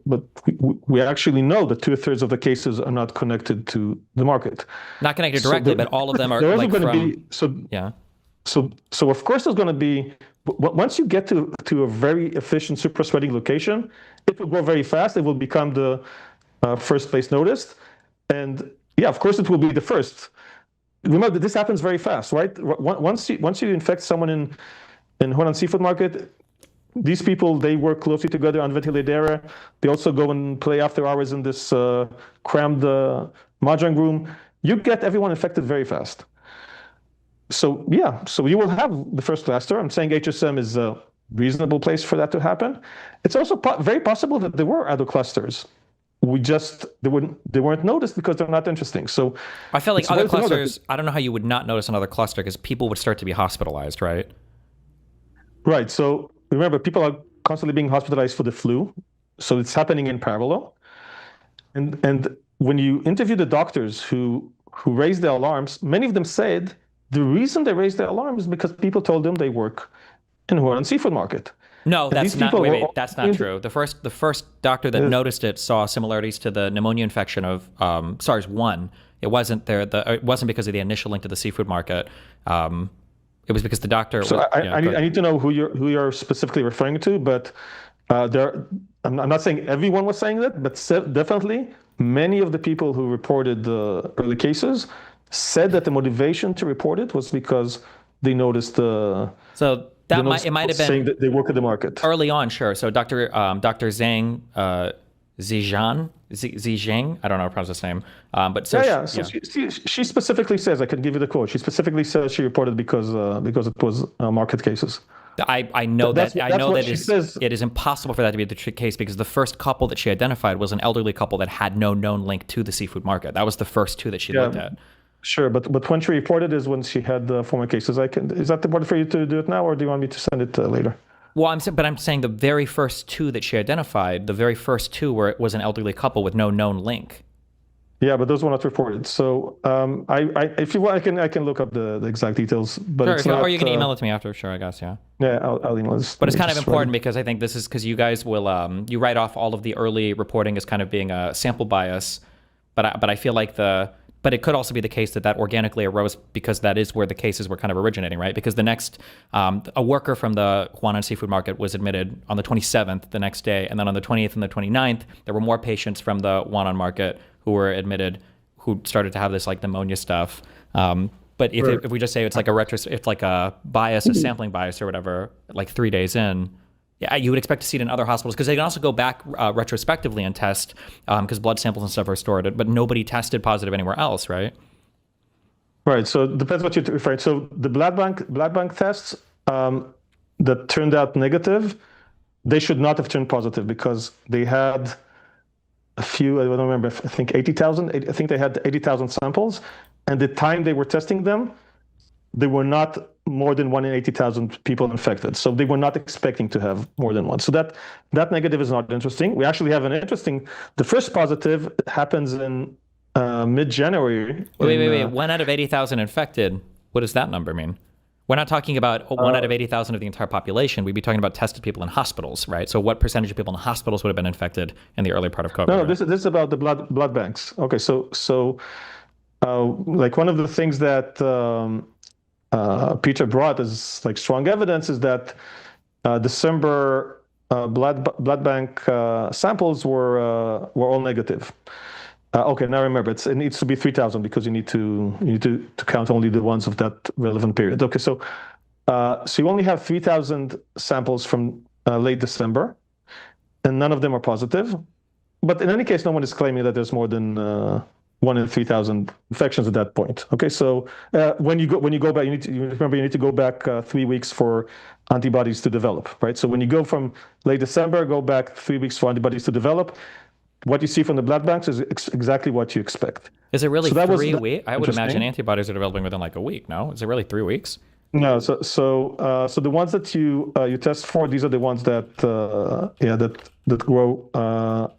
but we actually know that 2/3 of the cases are not connected to the market. Not connected directly, but all of them are like from... Yeah. So of course there's going to be, once you get to a very efficient super spreading location, it will grow very fast. It will become the first place noticed. And yeah, of course it will be the first. Remember that this happens very fast, right? Once you infect someone in Huanan seafood market, these people, they work closely together on ventilated area. They also go and play after hours in this crammed mahjong room. You get everyone infected very fast. So yeah, so you will have the first cluster. I'm saying HSM is a reasonable place for that to happen. It's also very possible that there were other clusters. They weren't noticed because they're not interesting. So I feel like other clusters, I don't know how you would not notice another cluster, because people would start to be hospitalized, right? Right. So remember, people are constantly being hospitalized for the flu. So it's happening in parallel. And when you interview the doctors who raised the alarms, many of them said the reason they raised the alarm is because people told them they work in Wuhan seafood market. No, that's not. Wait, that's not true. The first doctor that noticed it saw similarities to the pneumonia infection of SARS-1. It wasn't there. It wasn't because of the initial link to the seafood market. It was because the doctor. So I need to know who you're specifically referring to, but I'm not saying everyone was saying that, but definitely many of the people who reported the early cases said that the motivation to report it was because they noticed it might have been saying that they work at the market early on. Sure. So Dr. Zhang Zhang, I don't know how to pronounce his name, but so she specifically says, I can give you the quote. She specifically says she reported because it was market cases. I know That's that I that's know what that she says. it is impossible for that to be the case because the first couple that she identified was an elderly couple that had no known link to the seafood market. That was the first two that she looked Yeah, at. sure. But when she reported is when she had the former cases. Is that important for you to do it now, or do you want me to send it later? Well, I'm saying the very first two that she identified, the very first two where it was an elderly couple with no known link. Yeah, but those were not reported. So if you want, I can look up the exact details, but Sure, it's or you not. can email it to me after. Sure, I guess, yeah. Yeah, I'll email this. But Let it's me kind of just write important it. because I think this is because you guys will you write off all of the early reporting as kind of being a sample bias, but I feel like but it could also be the case that organically arose because that is where the cases were kind of originating, right? Because the next a worker from the Wuhan seafood market was admitted on the 27th, the next day, and then on the 28th and the 29th, there were more patients from the Wuhan market who were admitted who started to have this like pneumonia stuff. But if we just say it's like it's like a bias, a sampling bias or whatever, like 3 days in, yeah, you would expect to see it in other hospitals because they can also go back retrospectively and test because blood samples and stuff are stored, but nobody tested positive anywhere else, right? Right. So it depends what you refer. So the blood bank tests that turned out negative, they should not have turned positive because they had a few. I don't remember. I think 80,000. I think they had 80,000 samples, and the time they were testing them, they were not more than 1 in 80,000 people infected. So they were not expecting to have more than one. So that negative is not interesting. We actually have an interesting. The first positive happens in mid-January. Wait. 1 out of 80,000 infected. What does that number mean? We're not talking about 1 out of 80,000 of the entire population. We'd be talking about tested people in hospitals, right? So what percentage of people in hospitals would have been infected in the early part of COVID? No, right? this is about the blood banks. Okay, so like one of the things that Peter brought as like strong evidence is that December blood bank samples were all negative. Okay, now remember it needs to be 3,000 because you need to count only the ones of that relevant period. Okay, so you only have 3,000 samples from late December, and none of them are positive. But in any case, no one is claiming that there's more than 1 in 3,000 infections at that point. Okay, so when you go back, you need to go back 3 weeks for antibodies to develop, right? So when you go from late December, go back 3 weeks for antibodies to develop. What you see from the blood banks is exactly what you expect. Is it really So 3 weeks? I would imagine antibodies are developing within like a week. No, is it really 3 weeks? No, so the ones that you test for, these are the ones that that grow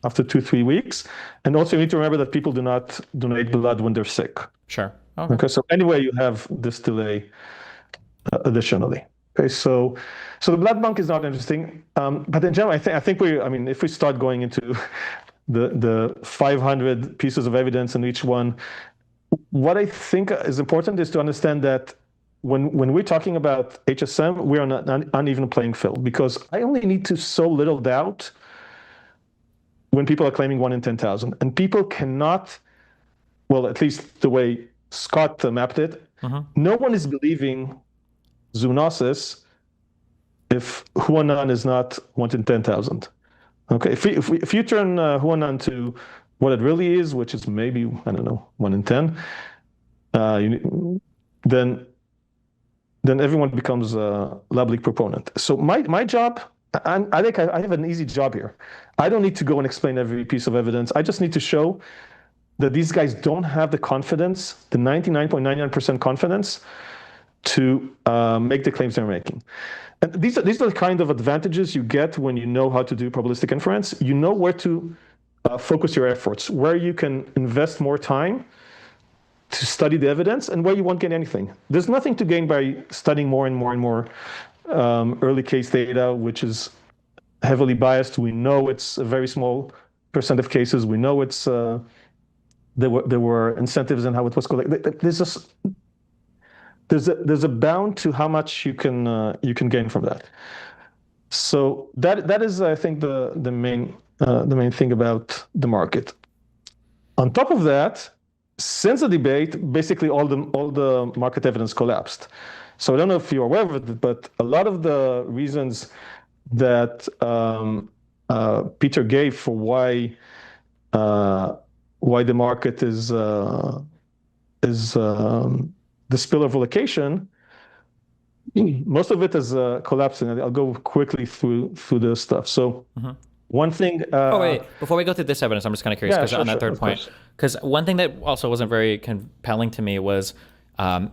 after 2-3 weeks, and also you need to remember that people do not donate blood when they're sick. Sure. Okay. So anyway, you have this delay additionally. Okay, so the blood bank is not interesting, but in general, I think if we start going into the 500 pieces of evidence in each one, what I think is important is to understand that when we're talking about HSM, we're on an uneven playing field because I only need to sow little doubt when people are claiming 1 in 10,000, and people cannot, well, at least the way Scott mapped it, no one is believing zoonosis if Huanan is not 1 in 10,000. Okay, if you turn Huanan to what it really is, which is maybe, I don't know, 1 in 10, then everyone becomes a lab leak proponent. So my job, I think I have an easy job here. I don't need to go and explain every piece of evidence. I just need to show that these guys don't have the confidence, the 99.99% confidence to make the claims they're making. And these are the kind of advantages you get when you know how to do probabilistic inference. You know where to focus your efforts, where you can invest more time to study the evidence, and where you won't get anything. There's nothing to gain by studying more and more and more early case data, which is heavily biased. We know it's a very small percent of cases. We know it's there were incentives in how it was collected. There's a bound to how much you can gain from that. So that is, I think, the main thing about the market. On top of that, since the debate, basically all the market evidence collapsed. So I don't know if you're aware of it, but a lot of the reasons that Peter gave for why the market is the spillover location most of it is collapsing. I'll go quickly through the stuff. So one thing. Oh, wait. Before we go through this evidence, I'm just kind of curious Yeah, because sure, on that sure, third of point, course. because one thing that also wasn't very compelling to me was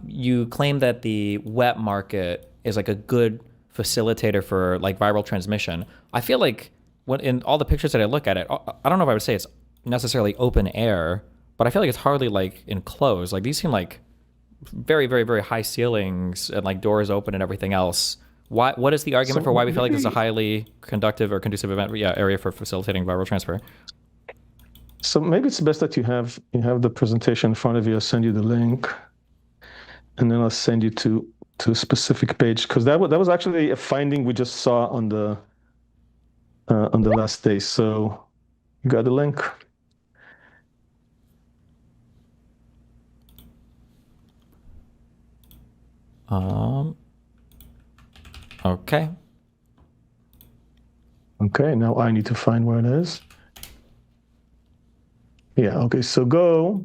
you claim that the wet market is like a good facilitator for like viral transmission. I feel like when in all the pictures that I look at it, I don't know if I would say it's necessarily open air, but I feel like it's hardly like enclosed. Like these seem like very, very, very high ceilings and like doors open and everything else. What is the argument for So why we feel like this is a maybe, highly conductive or conducive event, yeah, area for facilitating viral transfer? so maybe it's best that you have the presentation in front of you. I'll send you the link, and then I'll send you to a specific page because that was actually a finding we just saw on the last day. So you got the link. Um, okay. Okay, now I need to find where it is. Yeah. Okay. So go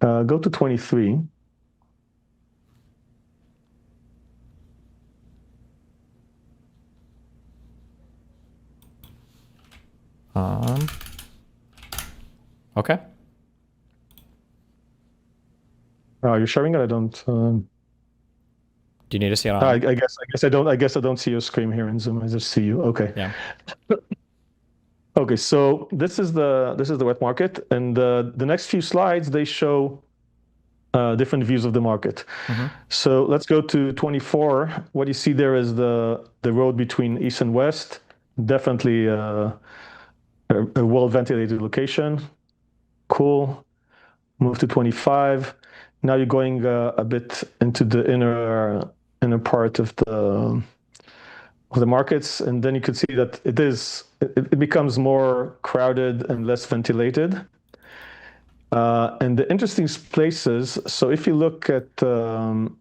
to 23. Um, okay. Oh, you're sharing it. I don't. Do you need to see it I on? guess I don't. I guess I don't see your screen here in Zoom. I just see you. Okay. Yeah. Okay. So this is the wet market, and the next few slides they show different views of the market. So let's go to 24. What you see there is the road between east and west. Definitely a well-ventilated location. Cool. Move to 25. Now you're going a bit into the inner part of the markets, and then you can see that it becomes more crowded and less ventilated. And the interesting places. So if you look at the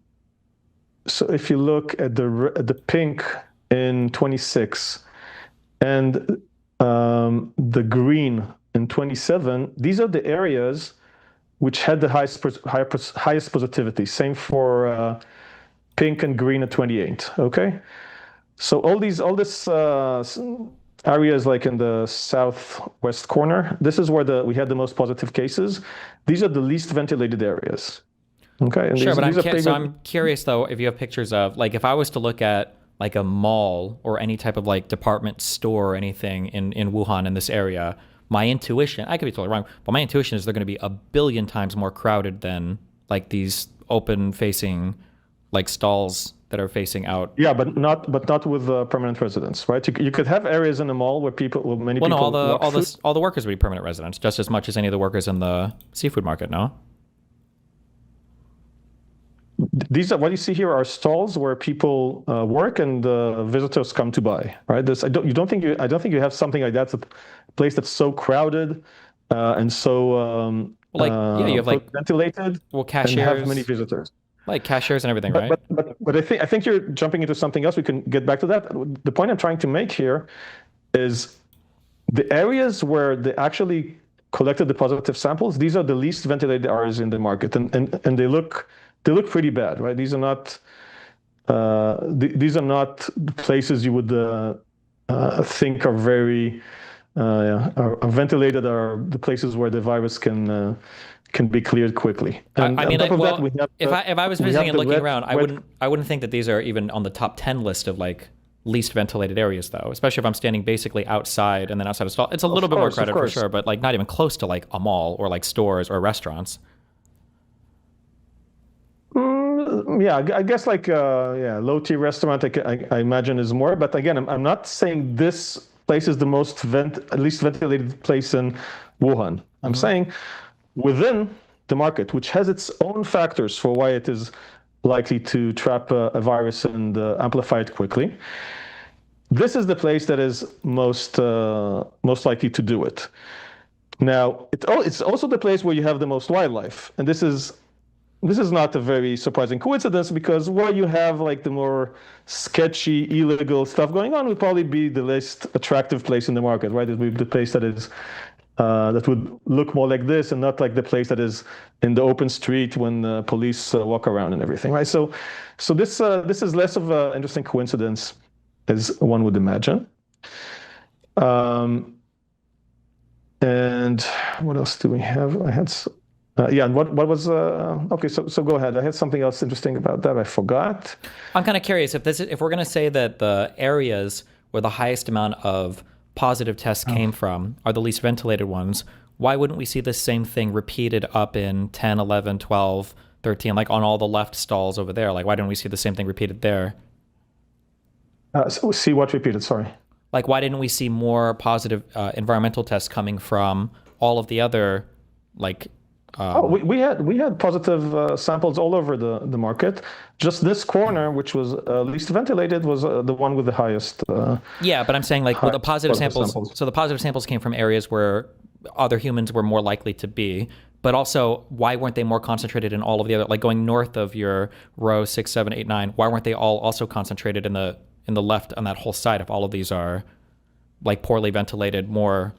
pink in 26 and the green in 27, these are the areas which had the highest positivity. Same for pink and green at 28. Okay, so all this areas like in the southwest corner, this is where we had the most positive cases. These are the least ventilated areas. Okay, and Sure, but these are so favored. I'm curious though if you have pictures of like if I was to look at like a mall or any type of like department store or anything in Wuhan in this area, my intuition, I could be totally wrong, but my intuition is they're going to be a billion times more crowded than like these open facing like stalls that are facing out. Yeah, but not with permanent residents, right? You could have areas in the mall where many Well, no, people walk through. all the workers would be permanent residents just as much as any of the workers in the seafood market, no? These are what you see here are stalls where people work and visitors come to buy, right? I don't think you have something like that, a place that's so crowded and so Well, like yeah, you have like ventilated well and have many cashiers, visitors. like cashiers and everything, But right? but but but I think you're jumping into something else. We can get back to that. The point I'm trying to make here is the areas where they actually collected the positive samples. These are the least ventilated areas in the market, and they look pretty bad, right? These are not places you would think are very are ventilated. Are the places where the virus can be cleared quickly. And I on mean, top of that, well, if I was we visiting have and the looking around, wet. I wouldn't think that these are even on the top 10 list of like least ventilated areas though, especially if I'm standing basically outside and then outside a stall. It's a little bit more Of crowded for course. sure, but like not even close to like a mall or like stores or restaurants. Yeah, I guess like yeah, low tier restaurant. I imagine is more, but again, I'm not saying this place is the least ventilated place in Wuhan. I'm saying within the market, which has its own factors for why it is likely to trap a virus and amplify it quickly. This is the place that is most likely to do it. Now, it's also the place where you have the most wildlife, and this is not a very surprising coincidence because where you have like the more sketchy, illegal stuff going on would probably be the least attractive place in the market, right? It would be the place that is that would look more like this and not like the place that is in the open street when police walk around and everything, right? So this is less of an interesting coincidence as one would imagine. And what else do we have? I had, yeah. And what was okay? So go ahead. I had something else interesting about that. I forgot. I'm kind of curious if we're going to say that the areas where the highest amount of positive tests came from are the least ventilated ones. Why wouldn't we see the same thing repeated up in 10, 11, 12, 13, like on all the left stalls over there? Like, why didn't we see the same thing repeated there? So see what repeated? Sorry. Like, why didn't we see more positive environmental tests coming from all of the other, like? We had positive samples all over the market. Just this corner, which was least ventilated, was the one with the highest. Yeah, but I'm saying like with the positive samples. So the positive samples came from areas where other humans were more likely to be. But also, why weren't they more concentrated in all of the other, like going north of your row 6, 7, 8, 9? Why weren't they all also concentrated in the left on that whole side if all of these are like poorly ventilated, more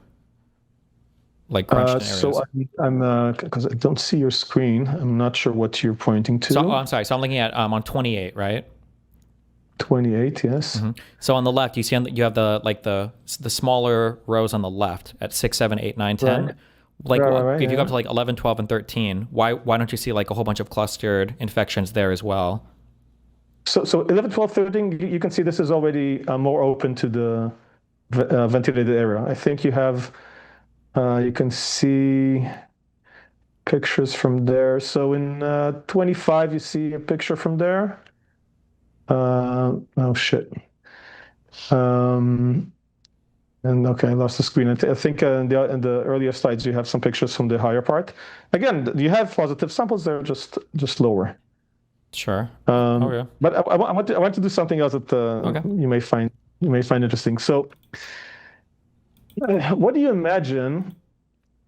like crunched in areas? So I'm because I don't see your screen. I'm not sure what you're pointing to. So, I'm sorry. So I'm looking at on 28, right? 28, yes. Mm-hmm. So on the left, you see you have the smaller rows on the left at 6, 7, 8, 9, 10. Right. Like right, if you go up to like 11, 12, and 13, why don't you see like a whole bunch of clustered infections there as well? So 11, 12, 13, you can see this is already more open to the ventilated area. I think you have, you can see pictures from there. So in 25, you see a picture from there. Oh shit. And okay, I lost the screen. I think in the earlier slides, you have some pictures from the higher part. Again, you have positive samples there, just lower. Sure. Okay. But I want to do something else that okay. you may find interesting. So, what do you imagine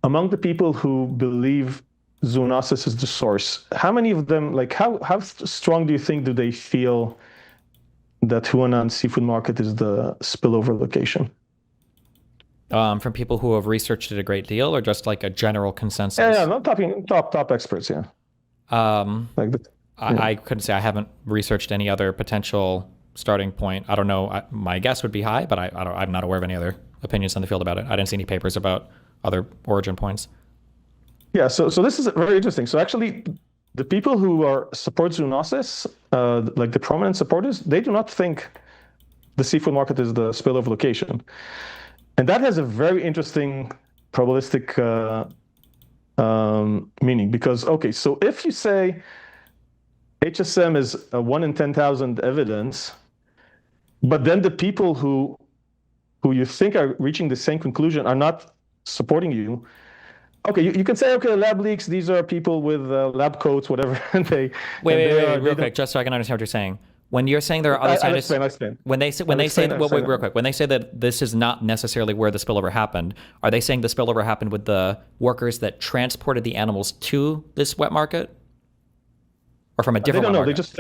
among the people who believe zoonosis is the source? How many of them, like, how strong do you think do they feel that Wuhan seafood market is the spillover location? From people who have researched it a great deal, or just like a general consensus? Yeah, not talking top experts. Yeah. Like the, I couldn't say. I haven't researched any other potential starting point. I don't know. My guess would be high, but I'm not aware of any other opinions in the field about it. I didn't see any papers about other origin points. Yeah. So this is very interesting. So actually, the people who support zoonosis, like the prominent supporters, they do not think the seafood market is the spillover location. And that has a very interesting probabilistic meaning because, okay, so if you say HSM is a 1 in 10,000 evidence, but then the people who you think are reaching the same conclusion are not supporting you, okay, you can say, okay, lab leaks, these are people with lab coats, whatever. And wait, real quick, just so I can understand what you're saying. When you're saying there are other scientists, when they say that this is not necessarily where the spillover happened, are they saying the spillover happened with the workers that transported the animals to this wet market, or from a different? They don't know. They just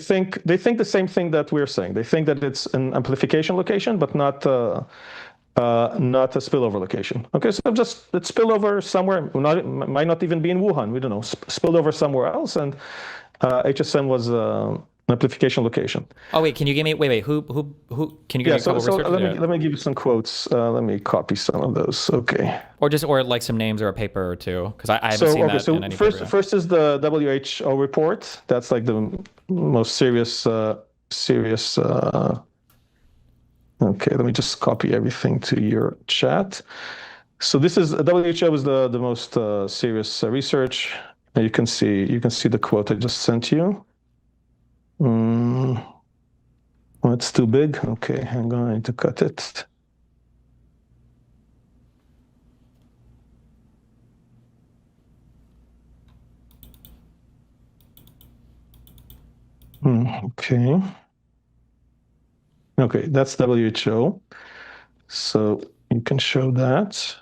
think they think the same thing that we're saying. They think that it's an amplification location, but not a spillover location. Okay, so just it's spillover somewhere. Might not even be in Wuhan. We don't know. Spillover somewhere else, and HSM was amplification location. Oh wait, can you give me who can you give me a couple researchers? Let me give you some quotes. Let me copy some of those. Okay. Or like some names or a paper or two, because I haven't seen that in any paper. First is the WHO report. That's like the most serious. Okay, let me just copy everything to your chat. So this is WHO is the most serious research. And you can see the quote I just sent you. Oh, it's too big. Okay, hang on, I need to cut it. Okay. Okay, that's WHO. So you can show that.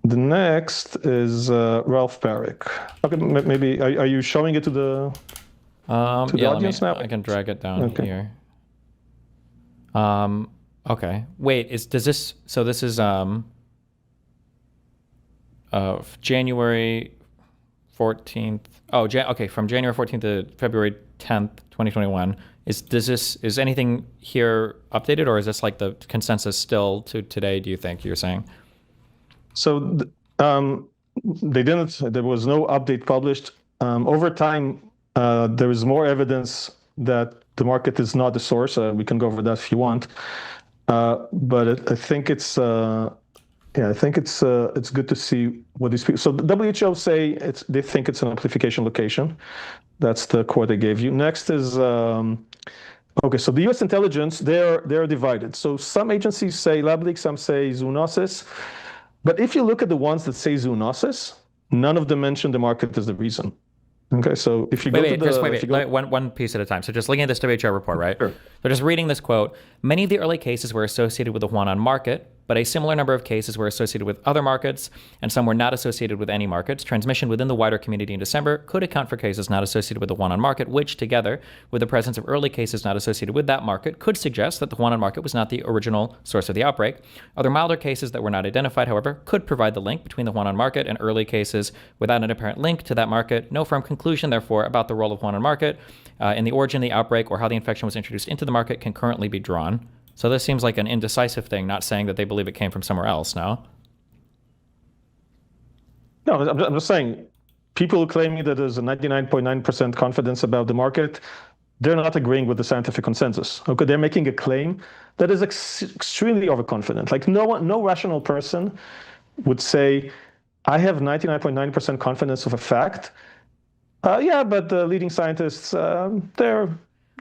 The next is Ralph Barrick. Okay, maybe are you showing it to the audience now? I can drag it down here. Okay. Wait, so this is January 14th. Oh, okay, from January 14th to February 10th, 2021. Is anything here updated, or is this like the consensus still to today, do you think you're saying? So they didn't, there was no update published. Over time, there is more evidence that the market is not the source. We can go over that if you want. But I think it's it's good to see what these people. So the WHO say they think it's an amplification location. That's the quote they gave you. Next is okay. So the U.S. intelligence, they're divided. So some agencies say lab leak, some say zoonosis. But if you look at the ones that say zoonosis, none of them mention the market as the reason. Okay, so if you go to the one piece at a time. So just looking at this WHO report, right? Sure. So just reading this quote, many of the early cases were associated with the Wuhan market, but a similar number of cases were associated with other markets, and some were not associated with any markets. Transmission within the wider community in December could account for cases not associated with the Wuhan market, which, together with the presence of early cases not associated with that market, could suggest that the Wuhan market was not the original source of the outbreak. Other milder cases that were not identified, however, could provide the link between the Wuhan market and early cases without an apparent link to that market. No firm conclusion, therefore, about the role of Wuhan market in the origin of the outbreak or how the infection was introduced into the market can currently be drawn. So this seems like an indecisive thing, not saying that they believe it came from somewhere else, no? No, I'm just saying, people claiming that there's a 99.9% confidence about the market, they're not agreeing with the scientific consensus. Okay, they're making a claim that is extremely overconfident. Like no rational person would say, I have 99.9% confidence of a fact. Yeah, but the leading scientists, they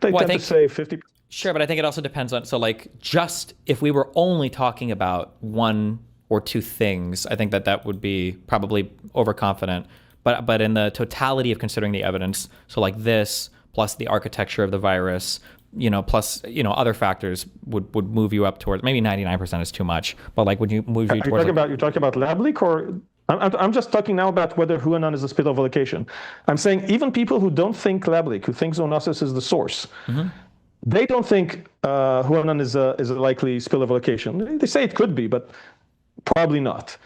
tend to say 50%. Sure, but I think it also depends on, so like just if we were only talking about one or two things, I think that would be probably overconfident. But in the totality of considering the evidence, so like this plus the architecture of the virus, plus other factors would move you up towards, maybe 99% is too much, but like would you move you towards? You're talking about lab leak, or I'm just talking now about whether Wuhan is a spillover location. I'm saying even people who don't think lab leak, who think zoonosis is the source. Mm-hmm. They don't think Wuhan is a likely spillover location. They say it could be, but probably not.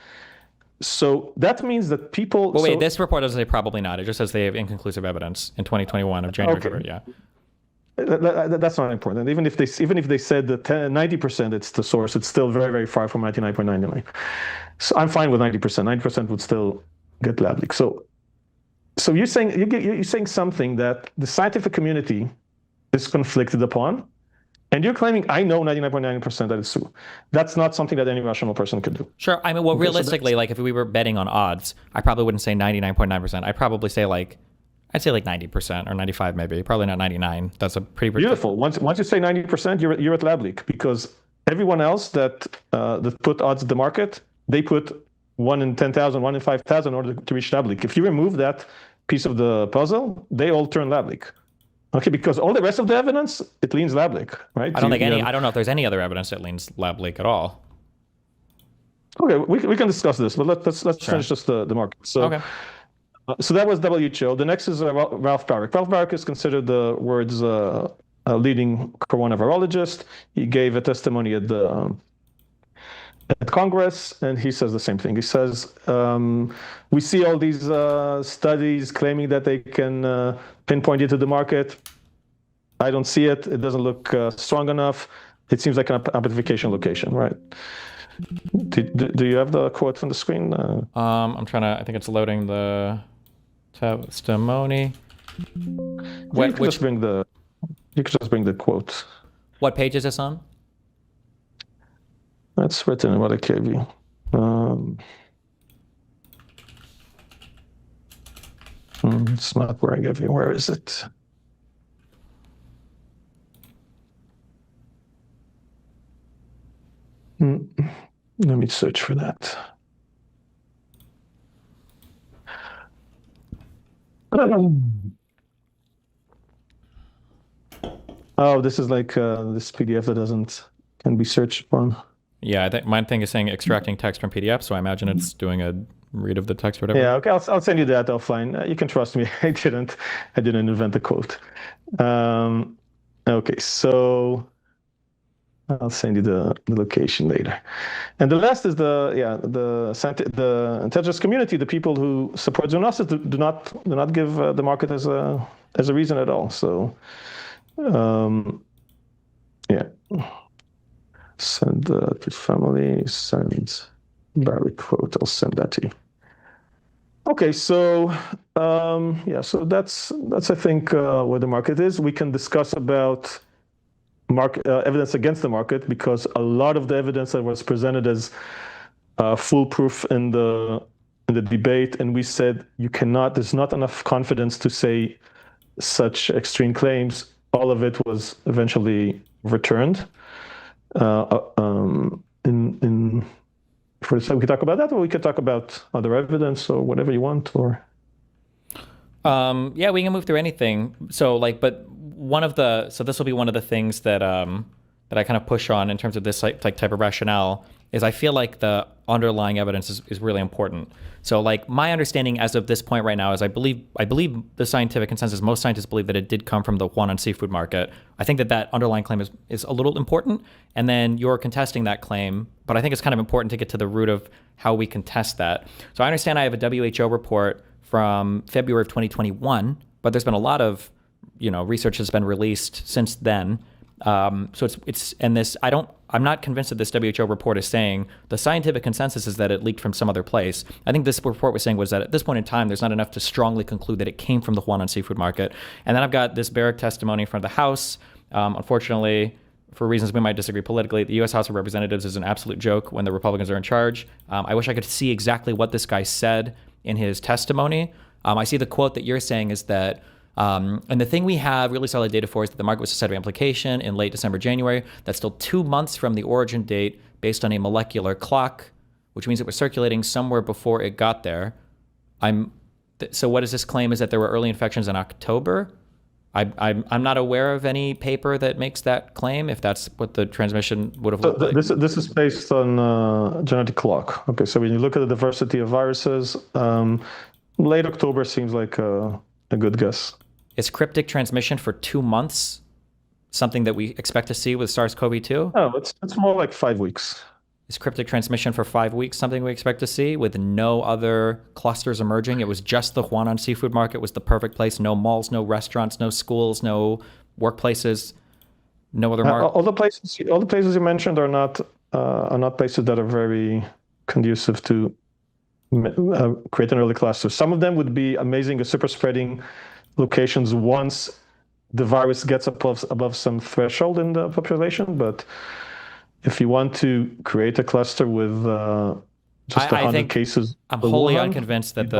So that means that people. Well, wait, this report doesn't say probably not. It just says they have inconclusive evidence in 2021 of January. Okay. Yeah. That's not important. Even if they said that 90% it's the source, it's still very, very far from 99.99. So I'm fine with 90%. 90% would still get lab leak. So you're saying something that the scientific community is conflicted upon, and you're claiming I know 99.9% that it's true. That's not something that any rational person could do. Sure. I mean, well, realistically, like if we were betting on odds, I probably wouldn't say 99.9%. I'd probably say I'd say 90% or 95 maybe. Probably not 99. That's a pretty beautiful. Once you say 90%, you're at lab leak, because everyone else that put odds at the market, they put 1 in 10,000, 1 in 5,000 in order to reach lab leak. If you remove that piece of the puzzle, they all turn lab leak. Okay, because all the rest of the evidence, it leans lab leak, right? I don't know if there's any other evidence that leans lab leak at all. Okay, we can discuss this, but let's sure. Finish just the market. So, okay. So that was WHO. The next is Ralph Baric. Ralph Baric is considered the world's leading coronavirologist. He gave a testimony at Congress, and he says the same thing. He says, we see all these studies claiming that they can pinpoint it to the market. I don't see it. It doesn't look strong enough. It seems like an amplification location, right? Do you have the quote from the screen? I'm trying to, I think it's loading the testimony. You could just bring the quote. What page is this on? That's written in what I gave you. It's not where I gave you. Where is it? Let me search for that. Oh, this is like this PDF that can be searched on. Yeah, I think my thing is saying extracting text from PDF, so I imagine it's doing a read of the text or whatever. Yeah, okay, I'll send you that offline. You can trust me. I didn't invent the quote. Okay, so I'll send you the location later. And the last is the intelligence community, the people who support zoonosis do not give the market as a reason at all. So yeah, send to family, send Barry quote. I'll send that to you. Okay, so so that's I think where the market is. We can discuss about market evidence against the market, because a lot of the evidence that was presented as foolproof in the debate, and we said there's not enough confidence to say such extreme claims. All of it was eventually returned. We could talk about that, or we could talk about other evidence, or whatever you want, or. Yeah, we can move through anything. So but this will be one of the things that that I kind of push on in terms of this type of rationale is I feel like the underlying evidence is really important. So my understanding as of this point right now is I believe the scientific consensus, most scientists believe that it did come from the Wuhan seafood market. I think that underlying claim is a little important, and then you're contesting that claim, but I think it's kind of important to get to the root of how we contest that. So I understand I have a WHO report from February of 2021, but there's been a lot of research that's been released since then. So I'm not convinced that this WHO report is saying the scientific consensus is that it leaked from some other place. I think this report was saying was that at this point in time, there's not enough to strongly conclude that it came from the Wuhan seafood market. And then I've got this Barrick testimony from the House. Unfortunately, for reasons we might disagree politically, the U.S. House of Representatives is an absolute joke when the Republicans are in charge. I wish I could see exactly what this guy said in his testimony. I see the quote that you're saying is that and the thing we have really solid data for is that the market was a set of implication in late December, January. That's still 2 months from the origin date based on a molecular clock, which means it was circulating somewhere before it got there. So what does this claim is that there were early infections in October? I'm not aware of any paper that makes that claim, if that's what the transmission would have looked like. This is based on genetic clock. Okay, so when you look at the diversity of viruses, late October seems like a good guess. Is cryptic transmission for 2 months something that we expect to see with SARS-CoV-2? No, it's more like 5 weeks. Is cryptic transmission for 5 weeks something we expect to see with no other clusters emerging? It was just the Wuhan seafood market was the perfect place. No malls, no restaurants, no schools, no workplaces, no other market. All the places you mentioned are not places that are very conducive to create an early cluster. Some of them would be amazing, super spreading locations once the virus gets above some threshold in the population. But if you want to create a cluster with just 100 cases, I'm wholly unconvinced that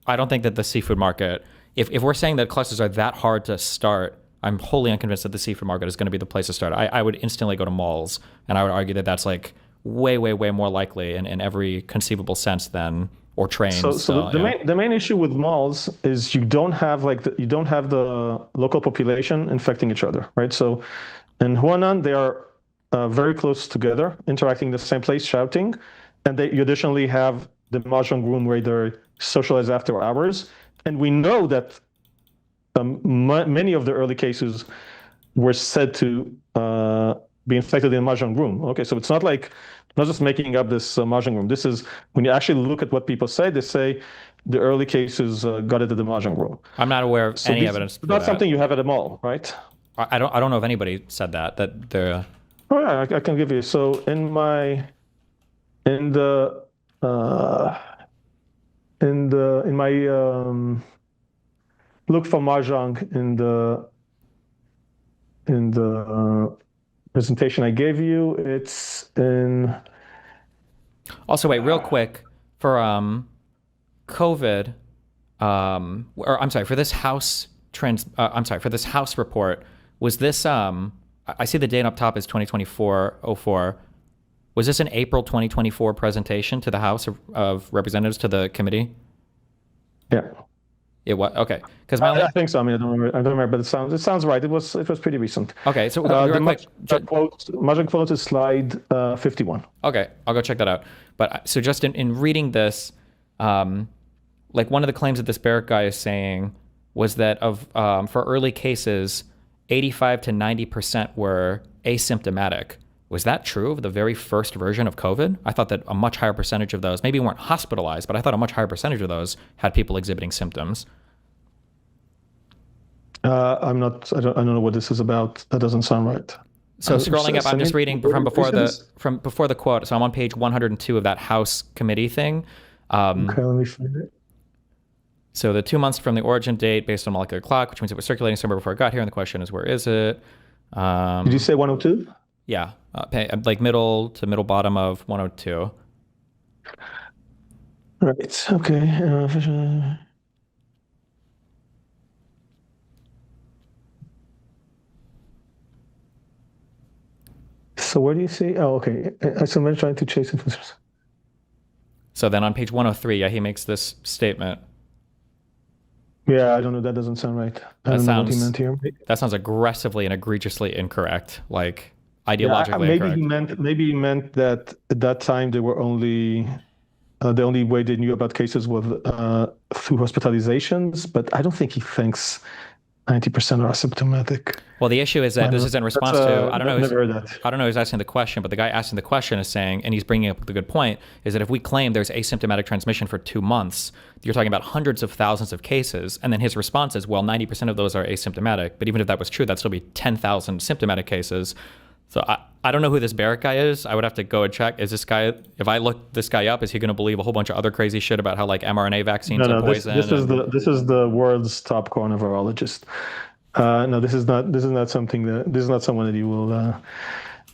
I don't think that the seafood market, if we're saying that clusters are that hard to start, I'm wholly unconvinced that the seafood market is going to be the place to start. I would instantly go to malls, and I would argue that that's way more likely in every conceivable sense than or trains. So the main issue with malls is you don't have the local population infecting each other, right? So in Wuhan, they are very close together, interacting in the same place, shouting, and you additionally have the mahjong room where they socialize after hours. And we know that many of the early cases were said to be infected in the mahjong room. Okay, so it's not just making up this mahjong room. This is, when you actually look at what people say, they say the early cases got it at the mahjong room. I'm not aware of any evidence for that. It's not something you have at a mall, right? I don't know if anybody said that they're. Oh yeah, I can give you. So in my look for mahjong in the presentation I gave you, it's in. Also, wait, real quick, for COVID, or I'm sorry, for this House for this House report, was this I see the date up top is 2024-04. Was this an April 2024 presentation to the House of Representatives, to the committee? Yeah. It was okay, because I think so. I mean, I don't remember, but it sounds right. It was pretty recent. Okay, so the mahjong quote is slide 51. Okay, I'll go check that out. But so just in reading this, one of the claims that this Barrick guy is saying was that for early cases, 85 to 90% were asymptomatic. Was that true of the very first version of COVID? I thought that a much higher percentage of those maybe weren't hospitalized, but I thought a much higher percentage of those had people exhibiting symptoms. I don't know what this is about. That doesn't sound right. So scrolling up, I'm just reading from before the quote. So I'm on page 102 of that House committee thing. Okay, let me find it. So the 2 months from the origin date based on molecular clock, which means it was circulating somewhere before it got here. And the question is, where is it? Did you say 102? Yeah, like middle to middle bottom of 102. Right. Okay. So where do you see? Oh, okay. Someone trying to chase influencers. So then on page 103, yeah, he makes this statement. Yeah, I don't know. That doesn't sound right. I don't know what he meant here. That sounds aggressively and egregiously incorrect, like ideologically incorrect. Maybe he meant that at that time they were only the only way they knew about cases was through hospitalizations. But I don't think he thinks 90% are asymptomatic. Well, the issue is that this is in response to, I don't know who's asking the question, but the guy asking the question is saying, and he's bringing up the good point, is that if we claim there's asymptomatic transmission for 2 months, you're talking about hundreds of thousands of cases. And then his response is, well, 90% of those are asymptomatic. But even if that was true, that'd still be 10,000 symptomatic cases. So I don't know who this Barrett guy is. I would have to go and check. Is this guy, if I look this guy up, is he going to believe a whole bunch of other crazy shit about how like mRNA vaccines are poison? This is the world's top coronavirologist. No, this is not someone that you will.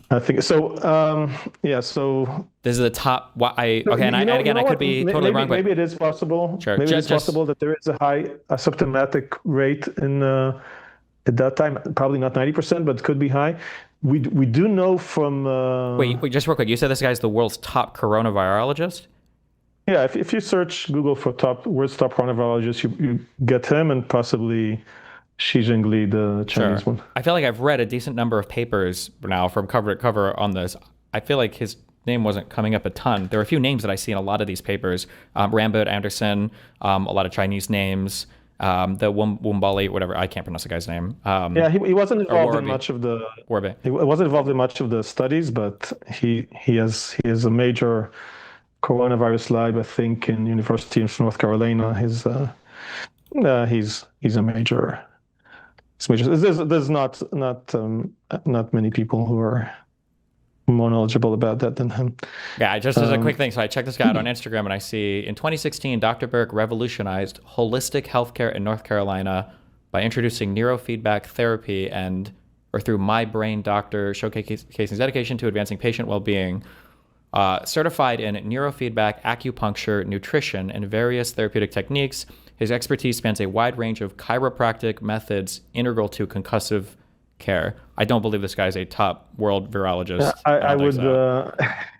I think so. Yeah. So this is the top. I could be totally wrong. But maybe it is possible. Sure. Maybe it's possible that there is a high asymptomatic rate in at that time. Probably not 90%, but could be high. We do know from. Wait, just real quick. You said this guy's the world's top coronavirologist? Yeah. If you search Google for world's top coronavirologist, you get him and possibly Xi Jinping, the Chinese one. I feel like I've read a decent number of papers now from cover to cover on this. I feel like his name wasn't coming up a ton. There are a few names that I see in a lot of these papers. Rambert Anderson, a lot of Chinese names. The Wumbali, whatever, I can't pronounce the guy's name. He wasn't involved in much of the. He wasn't involved in much of the studies, but he has a major coronavirus lab, I think, in University of North Carolina. He's a major. There's not many people who are more knowledgeable about that than him. Yeah, just as a quick thing, so I checked this guy out on Instagram and I see in 2016, Dr. Burke revolutionized holistic healthcare in North Carolina by introducing neurofeedback therapy through My Brain Doctor, showcasing his dedication to advancing patient well-being. Certified in neurofeedback, acupuncture, nutrition, and various therapeutic techniques, his expertise spans a wide range of chiropractic methods integral to concussive care. I don't believe this guy is a top world virologist. I would, so.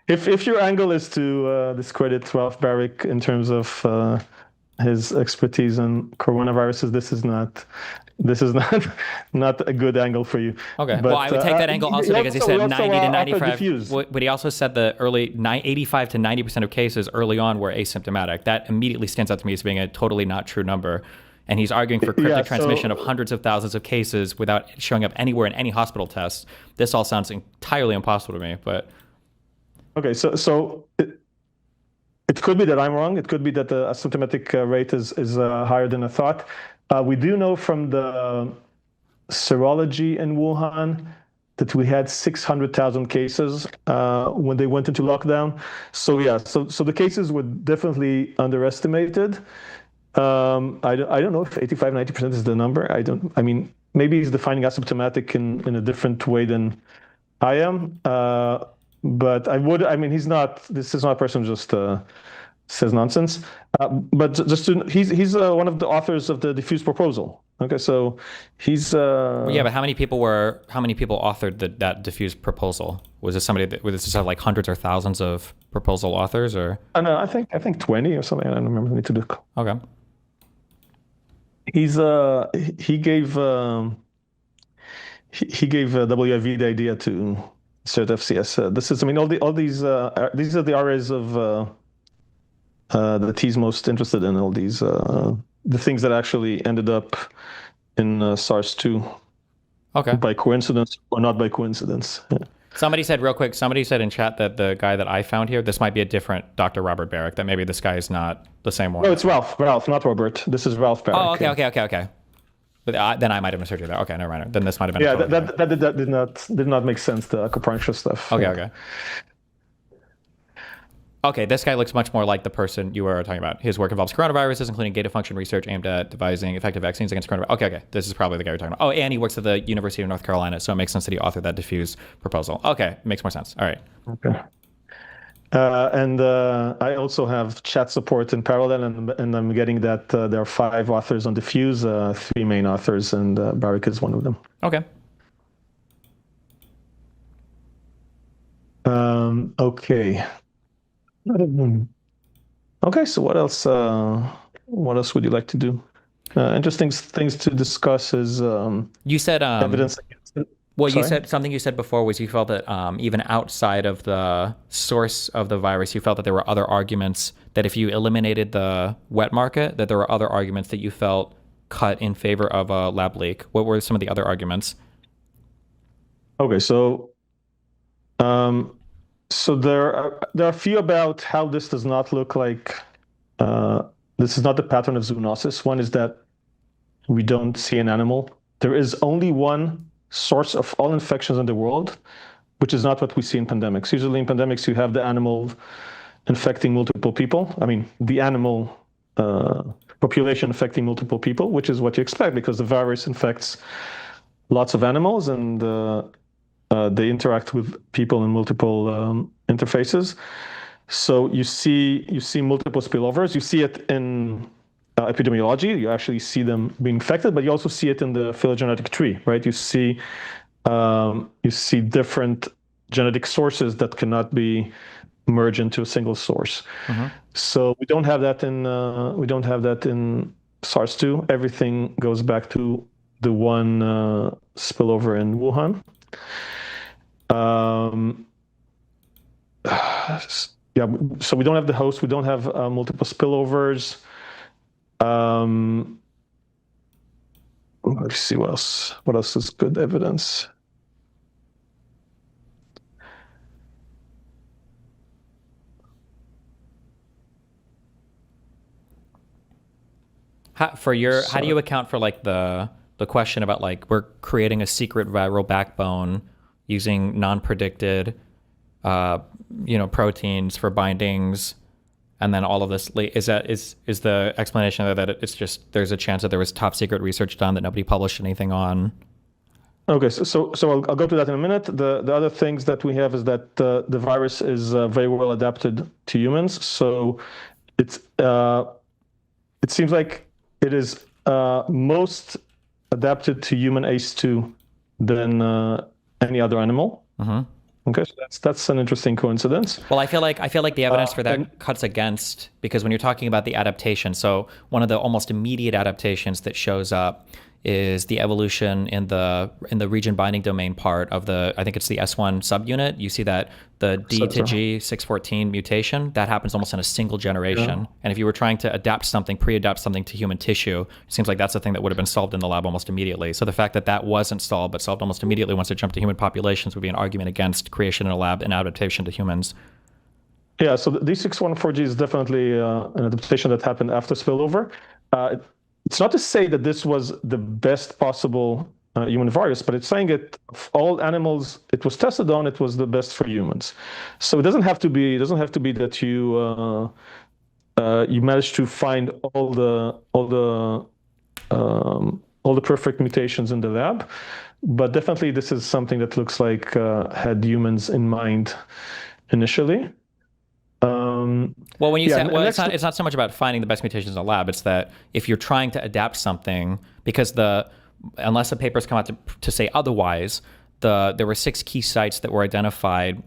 If your angle is to discredit Ralph Baric in terms of his expertise in coronaviruses, this is not a good angle for you. Okay. Well, I would take that angle also because he said 90 to 95. But he also said the early 85 to 90% of cases early on were asymptomatic. That immediately stands out to me as being a totally not true number. And he's arguing for cryptic transmission of hundreds of thousands of cases without showing up anywhere in any hospital tests. This all sounds entirely impossible to me. But okay, so it could be that I'm wrong. It could be that the asymptomatic rate is higher than I thought. We do know from the serology in Wuhan that we had 600,000 cases when they went into lockdown. So yeah, so the cases were definitely underestimated. I don't know if 85, 90% is the number. I mean, maybe he's defining asymptomatic in a different way than I am. But he's not, this is not a person who just says nonsense. But he's one of the authors of the diffuse proposal. Okay, so he's. Yeah, but how many people authored that diffuse proposal? Was this somebody that was this like hundreds or thousands of proposal authors, or? No, I think 20 or something. I don't remember. I need to look. Okay. He gave WIV the idea to start FCS. This is, all these are the areas of that he's most interested in. All these the things that actually ended up in SARS-2. Okay. By coincidence or not by coincidence. Yeah. Somebody said real quick, somebody said in chat that the guy that I found here, this might be a different Dr. Robert Barrick, that maybe this guy is not the same one. No, it's Ralph. Ralph, not Robert. This is Ralph Barrick. Oh, okay. But then I might have misheard you there. Okay, never mind. Then this might have been. Yeah, that did not make sense. The acupuncture stuff. Okay. Okay, this guy looks much more like the person you were talking about. His work involves coronaviruses, including gain-of-function research aimed at devising effective vaccines against coronavirus. Okay. This is probably the guy you're talking about. Oh, and he works at the University of North Carolina, so it makes sense that he authored that diffuse proposal. Okay, makes more sense. All right. Okay. And I also have chat support in parallel, and I'm getting that there are 5 authors on diffuse, 3 main authors, and Barrick is one of them. Okay. Okay. Okay, so what else? What else would you like to do? Interesting things to discuss is you said evidence. Well, you said something you said before was you felt that even outside of the source of the virus, you felt that there were other arguments that if you eliminated the wet market, that there were other arguments that you felt cut in favor of a lab leak. What were some of the other arguments? Okay, so there are a few about how this does not look like this is not the pattern of zoonosis. One is that we don't see an animal. There is only one source of all infections in the world, which is not what we see in pandemics. Usually in pandemics, you have the animal infecting multiple people. I mean, the animal population infecting multiple people, which is what you expect because the virus infects lots of animals and they interact with people in multiple interfaces. So you see multiple spillovers. You see it in epidemiology. You actually see them being infected, but you also see it in the phylogenetic tree, right? You see different genetic sources that cannot be merged into a single source. Mm-hmm. So we don't have that in SARS-2. Everything goes back to the one spillover in Wuhan. Yeah, so we don't have the host. We don't have multiple spillovers. Let's see what else. What else is good evidence? How do you account for like the question about like we're creating a secret viral backbone using non-predicted proteins for bindings, and then all of this is the explanation that it's just there's a chance that there was top secret research done that nobody published anything on? Okay, so I'll go to that in a minute. The other things that we have is that the virus is very well adapted to humans. So it seems like it is most adapted to human ACE2 than any other animal. Mm-hmm. Okay, so that's an interesting coincidence. Well, I feel like the evidence for that cuts against, because when you're talking about the adaptation, so one of the almost immediate adaptations that shows up is the evolution in the region binding domain part of I think it's the S1 subunit. You see that the D to G 614 mutation, that happens almost in a single generation. Yeah. And if you were trying to pre-adapt something to human tissue, it seems like that's the thing that would have been solved in the lab almost immediately. So the fact that that wasn't solved, but solved almost immediately once it jumped to human populations would be an argument against creation in a lab and adaptation to humans. Yeah, so the D614G is definitely an adaptation that happened after spillover. It's not to say that this was the best possible human virus, but it's saying that of all animals it was tested on, it was the best for humans. So it doesn't have to be that you managed to find all the perfect mutations in the lab, but definitely this is something that looks like had humans in mind initially. Well, when you say, it's not so much about finding the best mutations in the lab. It's that if you're trying to adapt something, because unless the papers come out to say otherwise, there were 6 key sites that were identified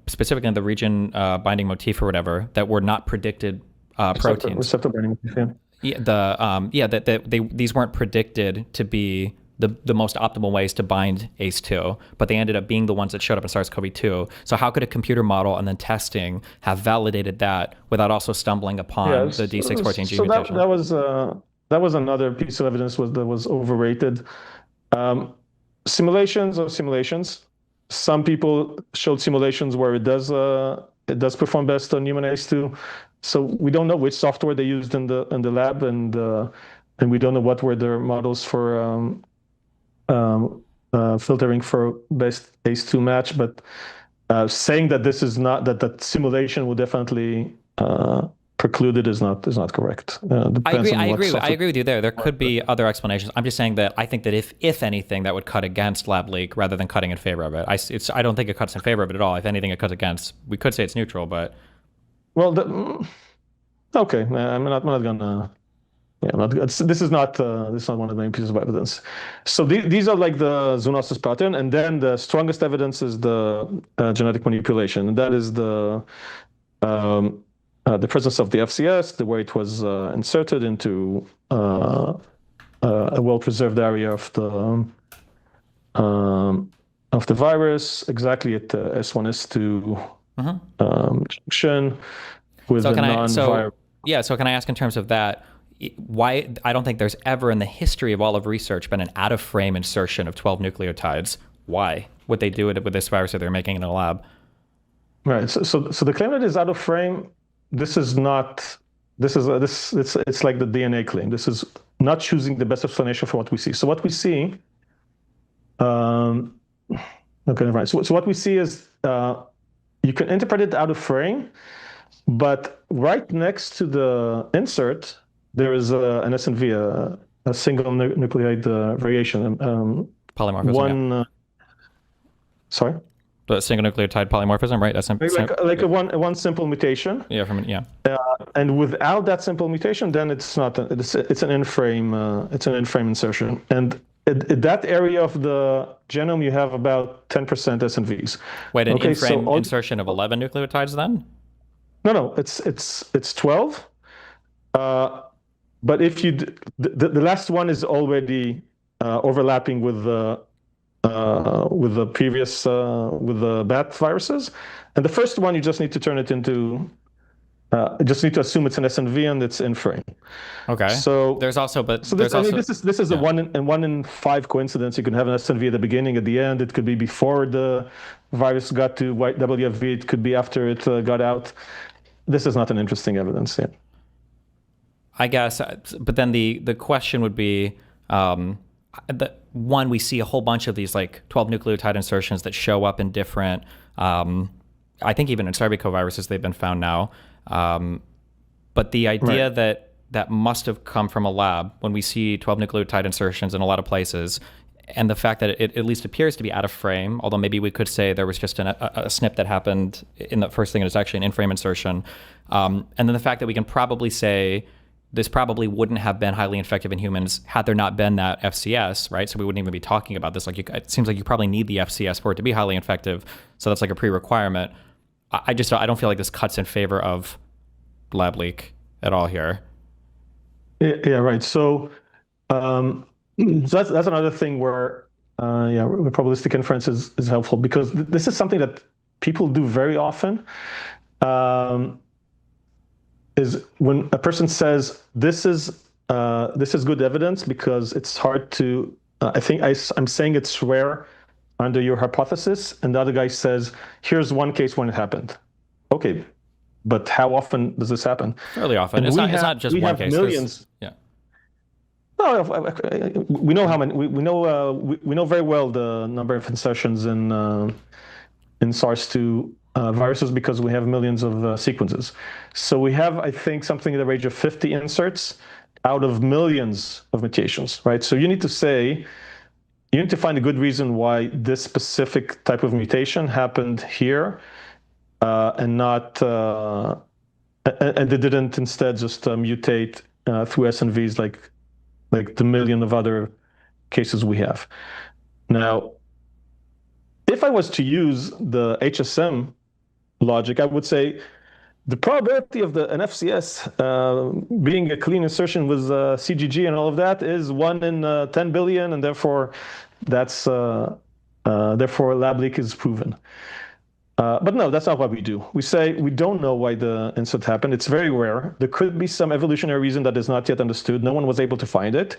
specifically in the region binding motif or whatever that were not predicted proteins. Receptor binding motif. Yeah. These weren't predicted to be the most optimal ways to bind ACE2, but they ended up being the ones that showed up in SARS-CoV-2. So how could a computer model and then testing have validated that without also stumbling upon the D614G mutation? That was another piece of evidence that was overrated. Simulations are simulations. Some people showed simulations where it does perform best on human ACE2. So we don't know which software they used in the lab, and we don't know what were their models for filtering for best ACE2 match. But saying that this is not that simulation would definitely preclude it is not correct. I agree with you there. There could be other explanations. I'm just saying that I think that if anything, that would cut against lab leak rather than cutting in favor of it. I don't think it cuts in favor of it at all. If anything, it cuts against. We could say it's neutral, but okay. I'm not gonna. Yeah, this is not one of the main pieces of evidence. So these are like the zoonosis pattern, and then the strongest evidence is the genetic manipulation, and that is the presence of the FCS, the way it was inserted into a well-preserved area of the virus, exactly at the S1 S2 junction with the non-viral. So can I ask in terms of that? Why I don't think there's ever in the history of all of research been an out-of-frame insertion of 12 nucleotides. Why would they do it with this virus that they're making in a lab? Right. So the claim that is out of frame, it's like the DNA claim. This is not choosing the best explanation for what we see. So what we see, okay, right. So what we see is you can interpret it out of frame, but right next to the insert, there is an SNV, a single nucleotide variation. Polymorphism. Sorry? The single nucleotide polymorphism, right? That's like one simple mutation. Yeah, and without that simple mutation, then it's not. It's an in-frame. It's an in-frame insertion. And in that area of the genome, you have about 10% SNVs. Wait, an in-frame insertion of 11 nucleotides then? No, it's 12. But if the last one is already overlapping with the previous with the bat viruses, and the first one you just need to turn it into. Just need to assume it's an SNV and it's in frame. Okay. So there's also, this is a 1 in 5 coincidence. You can have an SNV at the beginning, at the end. It could be before the virus got to WFV. It could be after it got out. This is not an interesting evidence yet. I guess, but then the question would be, one, we see a whole bunch of these like 12 nucleotide insertions that show up in different, I think even in sarbecoviruses they've been found now. But the idea that must have come from a lab when we see 12 nucleotide insertions in a lot of places, and the fact that it at least appears to be out of frame, although maybe we could say there was just a SNP that happened in the first thing and it's actually an in-frame insertion. And then the fact that we can probably say this probably wouldn't have been highly infective in humans had there not been that FCS, right? So we wouldn't even be talking about this. Like it seems like you probably need the FCS for it to be highly infective. So that's like a pre-requirement. I don't feel like this cuts in favor of lab leak at all here. Yeah, right. So, that's another thing where, probabilistic inference is helpful, because this is something that people do very often. Is when a person says this is good evidence because it's hard to. I think I'm saying it's rare under your hypothesis, and the other guy says, here's one case when it happened. Okay, but how often does this happen? Fairly often. It's not just one case. Millions. Yeah. No, we know how many. We know very well the number of insertions in SARS-2 viruses because we have millions of sequences. So we have, I think, something in the range of 50 inserts out of millions of mutations, right? So you need to find a good reason why this specific type of mutation happened here, and not, and they didn't instead just mutate through SNVs like the million of other cases we have. Now, if I was to use the HSM logic, I would say the probability of an FCS being a clean insertion with CGG and all of that is 1 in 10 billion, and therefore therefore lab leak is proven. But no, that's not what we do. We say we don't know why the insert happened. It's very rare. There could be some evolutionary reason that is not yet understood. No one was able to find it.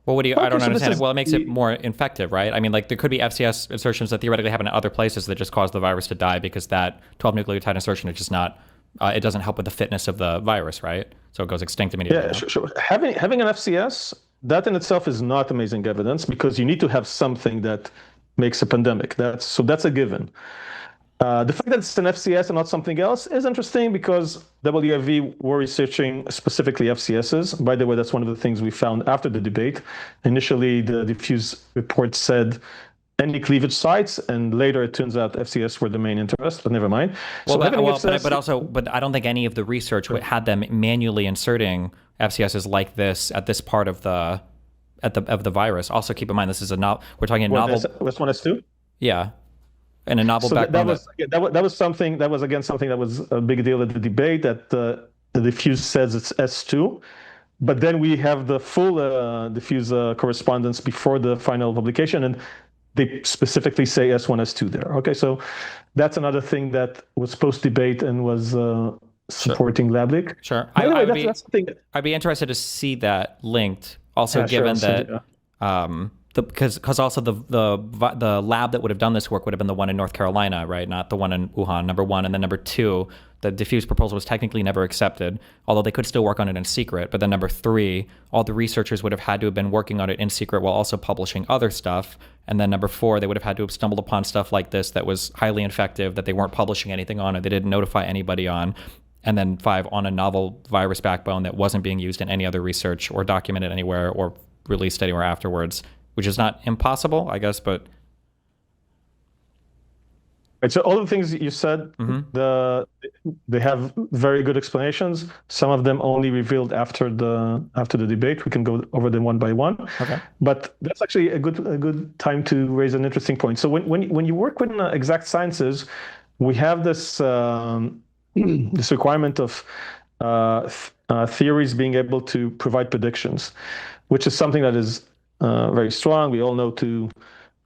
Well, what do you? I Okay, don't so this understand it. is Well, it makes it more infective, right? I mean, like there could be FCS insertions that theoretically happen in other places that just cause the virus to die because that 12 nucleotide insertion is just not. It doesn't help with the fitness of the virus, right? So it goes extinct immediately. yeah, sure. Having an FCS, that in itself is not amazing evidence because you need to have something that makes a pandemic. That's a given. The fact that it's an FCS and not something else is interesting because WIV were researching specifically FCSs. By the way, that's one of the things we found after the debate. Initially, the diffuse report said any cleavage sites, and later it turns out FCS were the main interest, but never mind. Well, So having but but I don't think any of the research had them manually inserting FCSs like this at this part of the virus. Also, keep in mind this is we're talking a novel. This one is two. Yeah, and a novel So backbone. that was something that was again something that was a big deal at the debate that the diffuse says it's S2, but then we have the full diffuse correspondence before the final publication, and they specifically say S1, S2 there. Okay, so that's another thing that was post-debate and was supporting LabLeak. Sure. By the way, that's the thing. I'd be interested to see that linked. Also, Yeah, given sure, that, because also the lab that would have done this work would have been the one in North Carolina, right? Not the one in Wuhan, number one. And then number two, the diffuse proposal was technically never accepted, although they could still work on it in secret. But then number three, all the researchers would have had to have been working on it in secret while also publishing other stuff. And then number four, they would have had to have stumbled upon stuff like this that was highly infective, that they weren't publishing anything on, or they didn't notify anybody on. And then five, on a novel virus backbone that wasn't being used in any other research or documented anywhere or released anywhere afterwards, which is not impossible, I guess, but. Right, so all the things you said, they have very good explanations. Some of them only revealed after the debate. We can go over them one by one. Okay. But that's actually a good time to raise an interesting point. So when you work with exact sciences, we have this this requirement of theories being able to provide predictions, which is something that is very strong. We all know to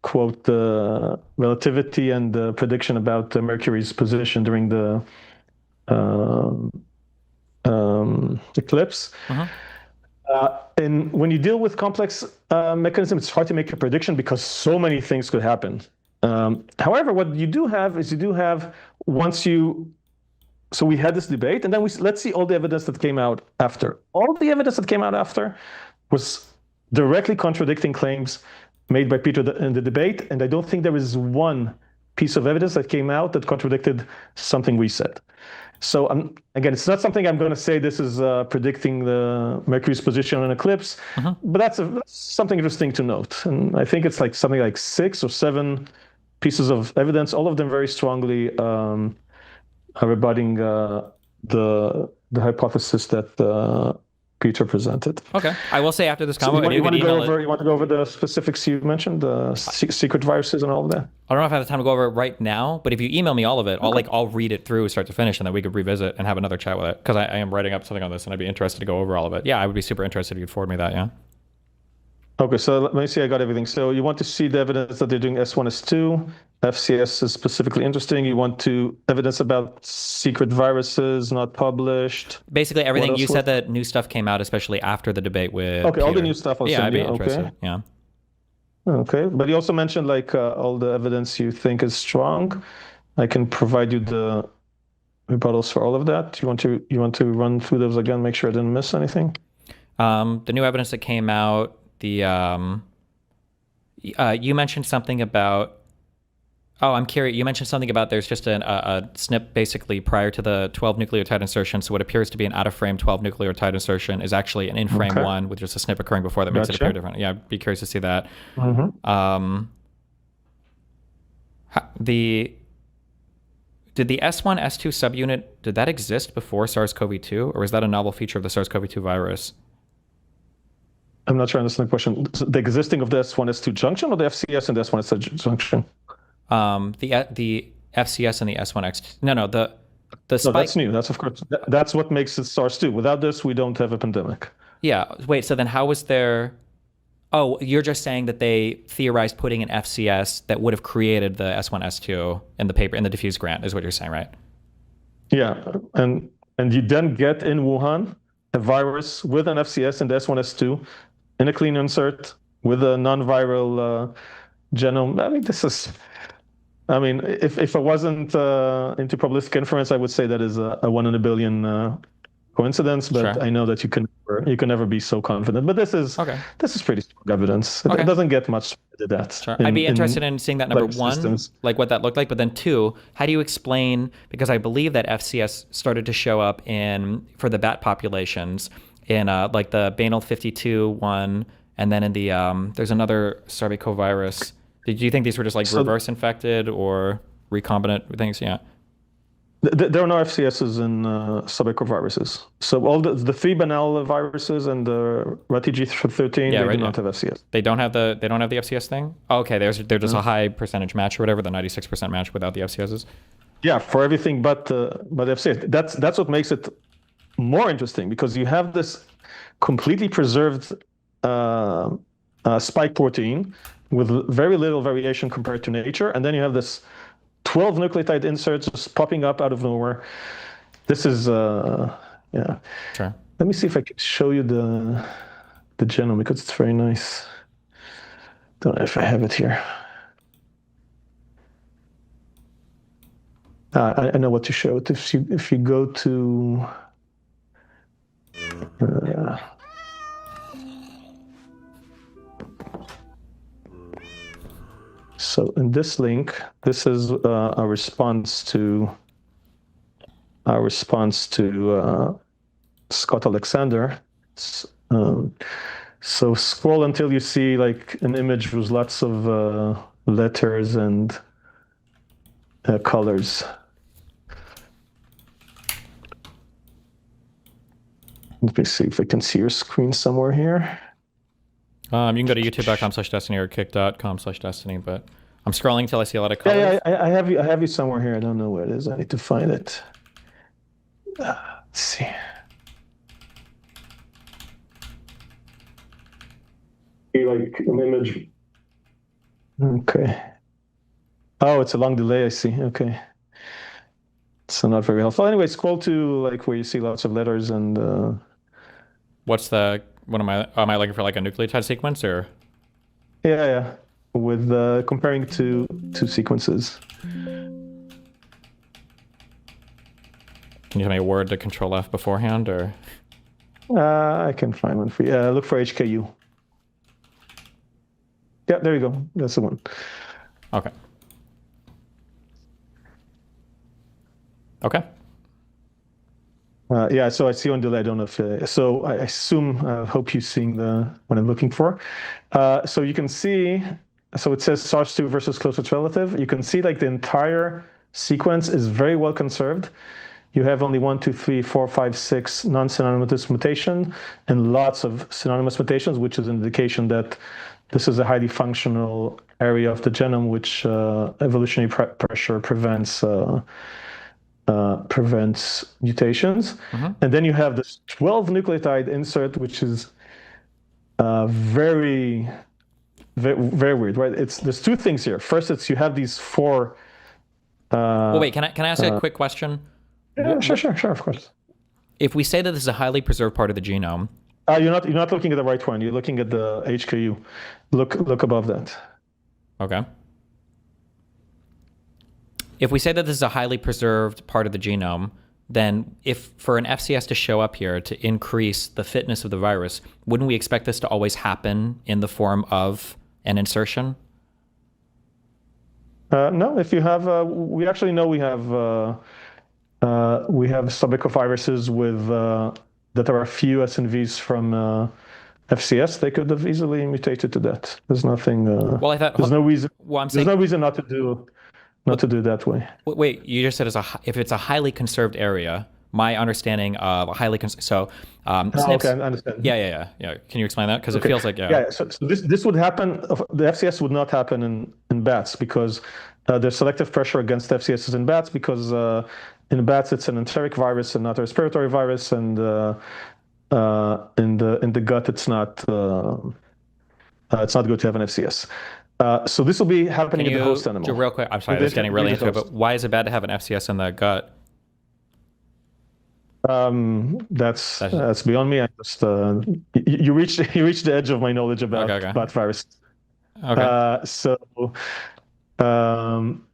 quote the relativity and the prediction about Mercury's position during the eclipse. And when you deal with complex mechanisms, it's hard to make a prediction because so many things could happen. However, what you do have is so we had this debate, and then let's see all the evidence that came out after. All the evidence that came out after was directly contradicting claims made by Peter in the debate, and I don't think there is one piece of evidence that came out that contradicted something we said. So again, it's not something I'm going to say this is predicting the Mercury's position on an eclipse, but that's something interesting to note. And I think it's like something like 6 or 7 pieces of evidence, all of them very strongly rebutting the hypothesis that Peter presented. Okay. I will say after this So convo, you want to go over the specifics you mentioned, the secret viruses and all of that? I don't know if I have the time to go over it right now, but if you email me all of it, I'll read it through start to finish, and then we could revisit and have another chat with it, because I am writing up something on this, and I'd be interested to go over all of it. Yeah, I would be super interested if you'd forward me that, yeah? Okay, so let me see, I got everything. So you want to see the evidence that they're doing S1, S2. FCS is specifically interesting. You want evidence about secret viruses not published. Basically everything. You said that new stuff came out, especially after the debate with Okay, Peter. all the new stuff I'll send you. I'd be interested. Okay. Yeah. Okay, but you also mentioned like all the evidence you think is strong. I can provide you the rebuttals for all of that. You want to run through those again, make sure I didn't miss anything? The new evidence that came out, you mentioned something about, I'm curious, you mentioned something about there's just a SNP basically prior to the 12 nucleotide insertion, so what appears to be an out-of-frame 12 nucleotide insertion is actually an in-frame one with just a SNP occurring before that makes it appear different. Yeah, I'd be curious to see that. Did the S1, S2 subunit, did that exist before SARS-CoV-2, or is that a novel feature of the SARS-CoV-2 virus? I'm not sure I understand the question. The existing of the S1, S2 junction, or the FCS and the S1, S2 junction? The FCS and the S1X. No, the spike. No, that's new. That's of course that's what makes it SARS-2. Without this, we don't have a pandemic. Yeah. Wait. So then, how was there? Oh, you're just saying that they theorized putting an FCS that would have created the S1, S2 in the paper in the diffuse grant, is what you're saying, right? Yeah, and you then get in Wuhan a virus with an FCS and the S1, S2 in a clean insert with a non-viral genome. I mean, if I wasn't into probabilistic inference, I would say that is a 1 in a billion coincidence, but Sure. I know that you can never be so confident. But Okay. this is pretty strong evidence. It Okay. doesn't get much to that Sure. I'd be interested in seeing that number like one, systems. like what that looked like. But then two, how do you explain, because I believe that FCS started to show up for the bat populations in like the Banal 52 one, and then in the, there's another sarbecovirus. Did you think these were just like So reverse infected or recombinant things? Yeah. there are no FCSs in subecoviruses. So all the three banal viruses and the RATG13, Yeah, they right. do Yeah. not have FCS. They don't have the FCS thing? Oh, okay, they're just a high percentage match or whatever, the 96% match without the FCSs. Yeah, for everything but FCS. That's what makes it more interesting, because you have this completely preserved uh, spike protein with very little variation compared to nature, and then you have this 12 nucleotide inserts just popping up out of nowhere. This is yeah. Sure. Let me see if I can show you the genome, because it's very nice. Don't know if I have it here. I know what to show it. If you go to so in this link, this is a response to Scott Alexander. So scroll until you see like an image with lots of letters and colors. Let me see if I can see your screen somewhere here. You can go to youtube.com/destiny or kick.com/destiny, but I'm scrolling until I see a lot of colors. Yeah, I have you somewhere here. I don't know where it is. I need to find it. Let's see. Like an image. Okay. Oh, it's a long delay. I see. Okay. So not very helpful. Anyway, scroll to like where you see lots of letters and. What am I looking for, like a nucleotide sequence or? Yeah. With comparing to two sequences. Can you tell me a word to Control F beforehand, or? I can find one for you. Look for HKU. Yeah, there you go. That's the one. Okay. Okay. Yeah, so I see on delay. I don't know if so. I assume. I hope you're seeing what I'm looking for. So you can see. So it says SARS-2 versus closest relative. You can see like the entire sequence is very well conserved. You have only 1, 2, 3, 4, 5, 6 non-synonymous mutation and lots of synonymous mutations, which is an indication that this is a highly functional area of the genome, which evolutionary pressure prevents mutations. Mm-hmm. And then you have this 12 nucleotide insert, which is very, very weird, right? There's two things here. First, you have these four. Well, wait, can I ask a quick question? Yeah, sure, of course. If we say that this is a highly preserved part of the genome, you're not looking at the right one. You're looking at the HKU. Look above that. okay. If we say that this is a highly preserved part of the genome, then if for an FCS to show up here to increase the fitness of the virus, wouldn't we expect this to always happen in the form of an insertion? No, if you have, we actually know we have subecoviruses with that are a few SNVs from FCS. They could have easily mutated to that. There's nothing. Well, I thought there's no reason. Well, I'm there's saying no reason not to do it that way. wait. You just said if it's a highly conserved area. My understanding of a highly SNPs. Okay, I understand. Yeah. Can you explain that? Because it feels like So this would happen. The FCS would not happen in bats because there's selective pressure against FCSs in bats because in bats it's an enteric virus and not a respiratory virus, and in the gut it's not good to have an FCS. So this will be happening in the host animal. Real quick, I'm sorry, this is getting really into it, but why is it bad to have an FCS in the gut? That's beyond me. I just you reached the edge of my knowledge Okay, okay, about viruses. okay. So um,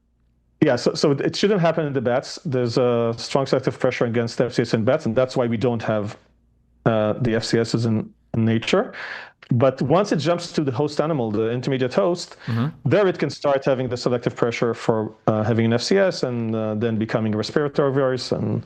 yeah, so it shouldn't happen in the bats. There's a strong selective pressure against FCS in bats, and that's why we don't have the FCSs in nature. But once it jumps to the host animal, the intermediate host, there it can start having the selective pressure for having an FCS and then becoming a respiratory virus and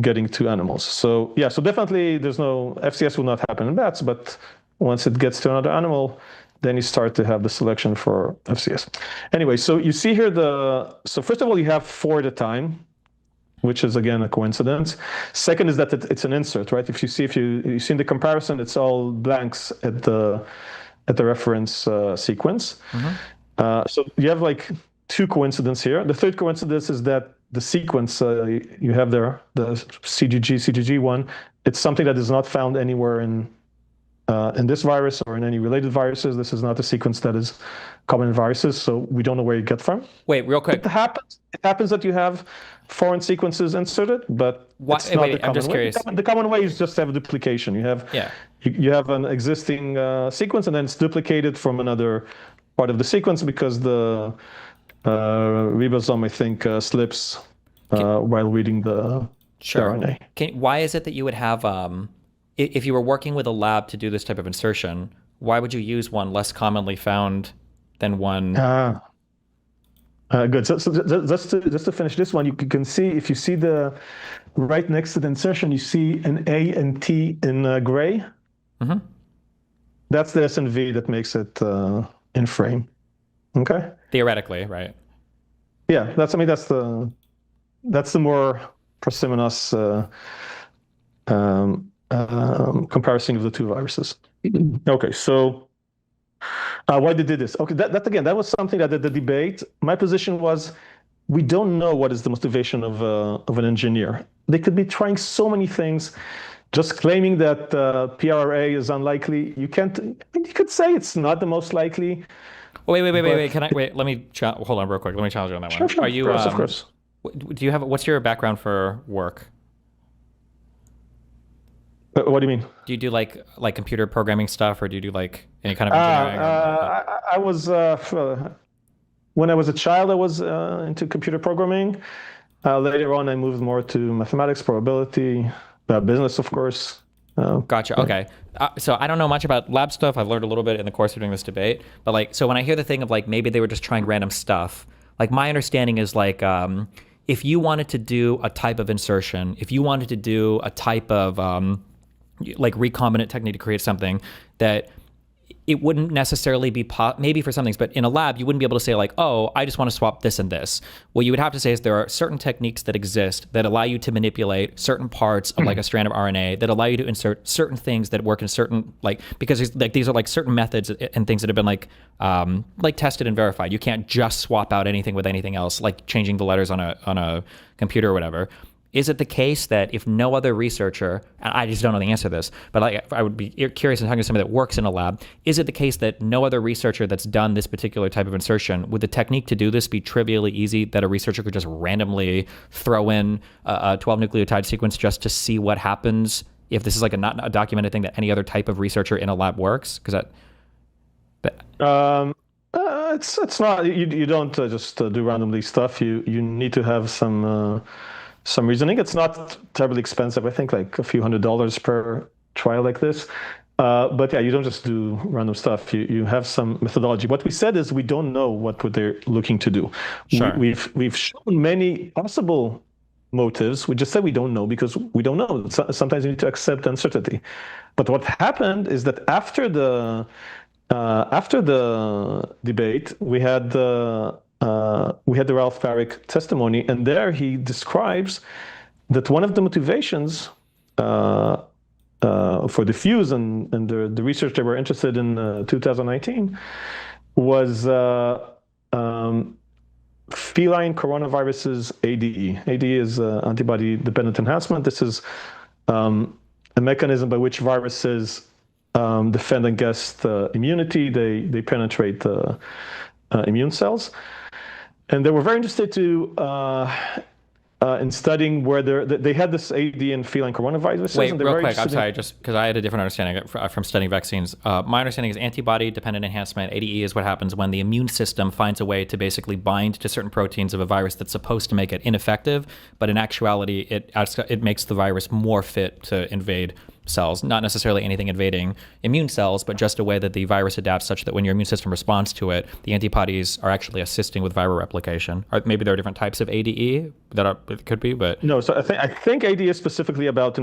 getting to animals. So yeah, so definitely there's no FCS will not happen in bats, but once it gets to another animal, then you start to have the selection for FCS. Anyway, so you see here so first of all, you have 4 at a time, which is again a coincidence. Second is that it's an insert, right? If you see in the comparison, it's all blanks at the reference sequence. So you have like 2 coincidences here. The third coincidence is that the sequence you have there, the CGG one, it's something that is not found anywhere in this virus or in any related viruses. This is not a sequence that is common in viruses, so we don't know where you get from. Wait, real quick. It happens that you have foreign sequences inserted, but it's not the common way. I'm just curious. The common way is just to have a duplcation. You have an existing sequence, and then it's duplicated from another part of the sequence because the ribosome, I think, slips while reading the RNA. Why is it that you would have, if you were working with a lab to do this type of insertion, why would you use one less commonly found than one? Good. So just to finish this one, you can see, if you see the right next to the insertion, you see an A and T in gray. That's the SNV that makes it in frame. Okay. Theoretically, right? Yeah, that's the more parsimonious comparison of the 2 viruses. Okay, so why they did this? Okay, that was something that the debate. My position was, we don't know what is the motivation of an engineer. They could be trying so many things. Just claiming that PRRA is unlikely, you could say it's not the most likely. Wait. Let me hold on real quick. Let me challenge you on that one. Sure. Are you? Of course. What's your background for work? What do you mean? Do you do like computer programming stuff, or do you do like any kind of engineering? I was when I was a child, I was into computer programming. Later on, I moved more to mathematics, probability, business, of course. Gotcha. Okay. So I don't know much about lab stuff. I've learned a little bit in the course of doing this debate. But so when I hear the thing of maybe they were just trying random stuff, my understanding is if you wanted to do a type of insertion, if you wanted to do a type of recombinant technique to create something that it wouldn't necessarily be maybe for some things, but in a lab, you wouldn't be able to say oh, I just want to swap this and this. What you would have to say is there are certain techniques that exist that allow you to manipulate certain parts of a strand of RNA, that allow you to insert certain things that work in certain, because these are certain methods and things that have been tested and verified. You can't just swap out anything with anything else, like changing the letters on a computer or whatever. Is it the case that if no other researcher, and I just don't know the answer to this, but I would be curious in talking to somebody that works in a lab, is it the case that no other researcher that's done this particular type of insertion, would the technique to do this be trivially easy, that a researcher could just randomly throw in a 12 nucleotide sequence just to see what happens if this is not a documented thing that any other type of researcher in a lab works? Because it's not, you don't just do randomly stuff. You need to have some reasoning. It's not terribly expensive. I think a few $100s per trial like this. But yeah, you don't just do random stuff. You have some methodology. What we said is we don't know what they're looking to do. Sure. We've shown many possible motives. We just said we don't know because we don't know. Sometimes you need to accept uncertainty. But what happened is that after the debate, we had the Ralph Parrick testimony, and there he describes that one of the motivations for the fuse and the research they were interested in 2019 was feline coronaviruses ADE. ADE is antibody-dependent enhancement. This is a mechanism by which viruses defend against immunity. They penetrate immune cells. And they were very interested to in studying whether they had this AD and feline coronaviruses. Wait, And they're real very quick. I'm interested sorry, just because I had a different understanding from studying vaccines. My understanding is antibody-dependent enhancement, ADE, is what happens when the immune system finds a way to basically bind to certain proteins of a virus that's supposed to make it ineffective, but in actuality, it makes the virus more fit to invade cells. Not necessarily anything invading immune cells, but just a way that the virus adapts such that when your immune system responds to it, the antibodies are actually assisting with viral replication. Or maybe there are different types of ADE it could be, but No, so I think AD is specifically about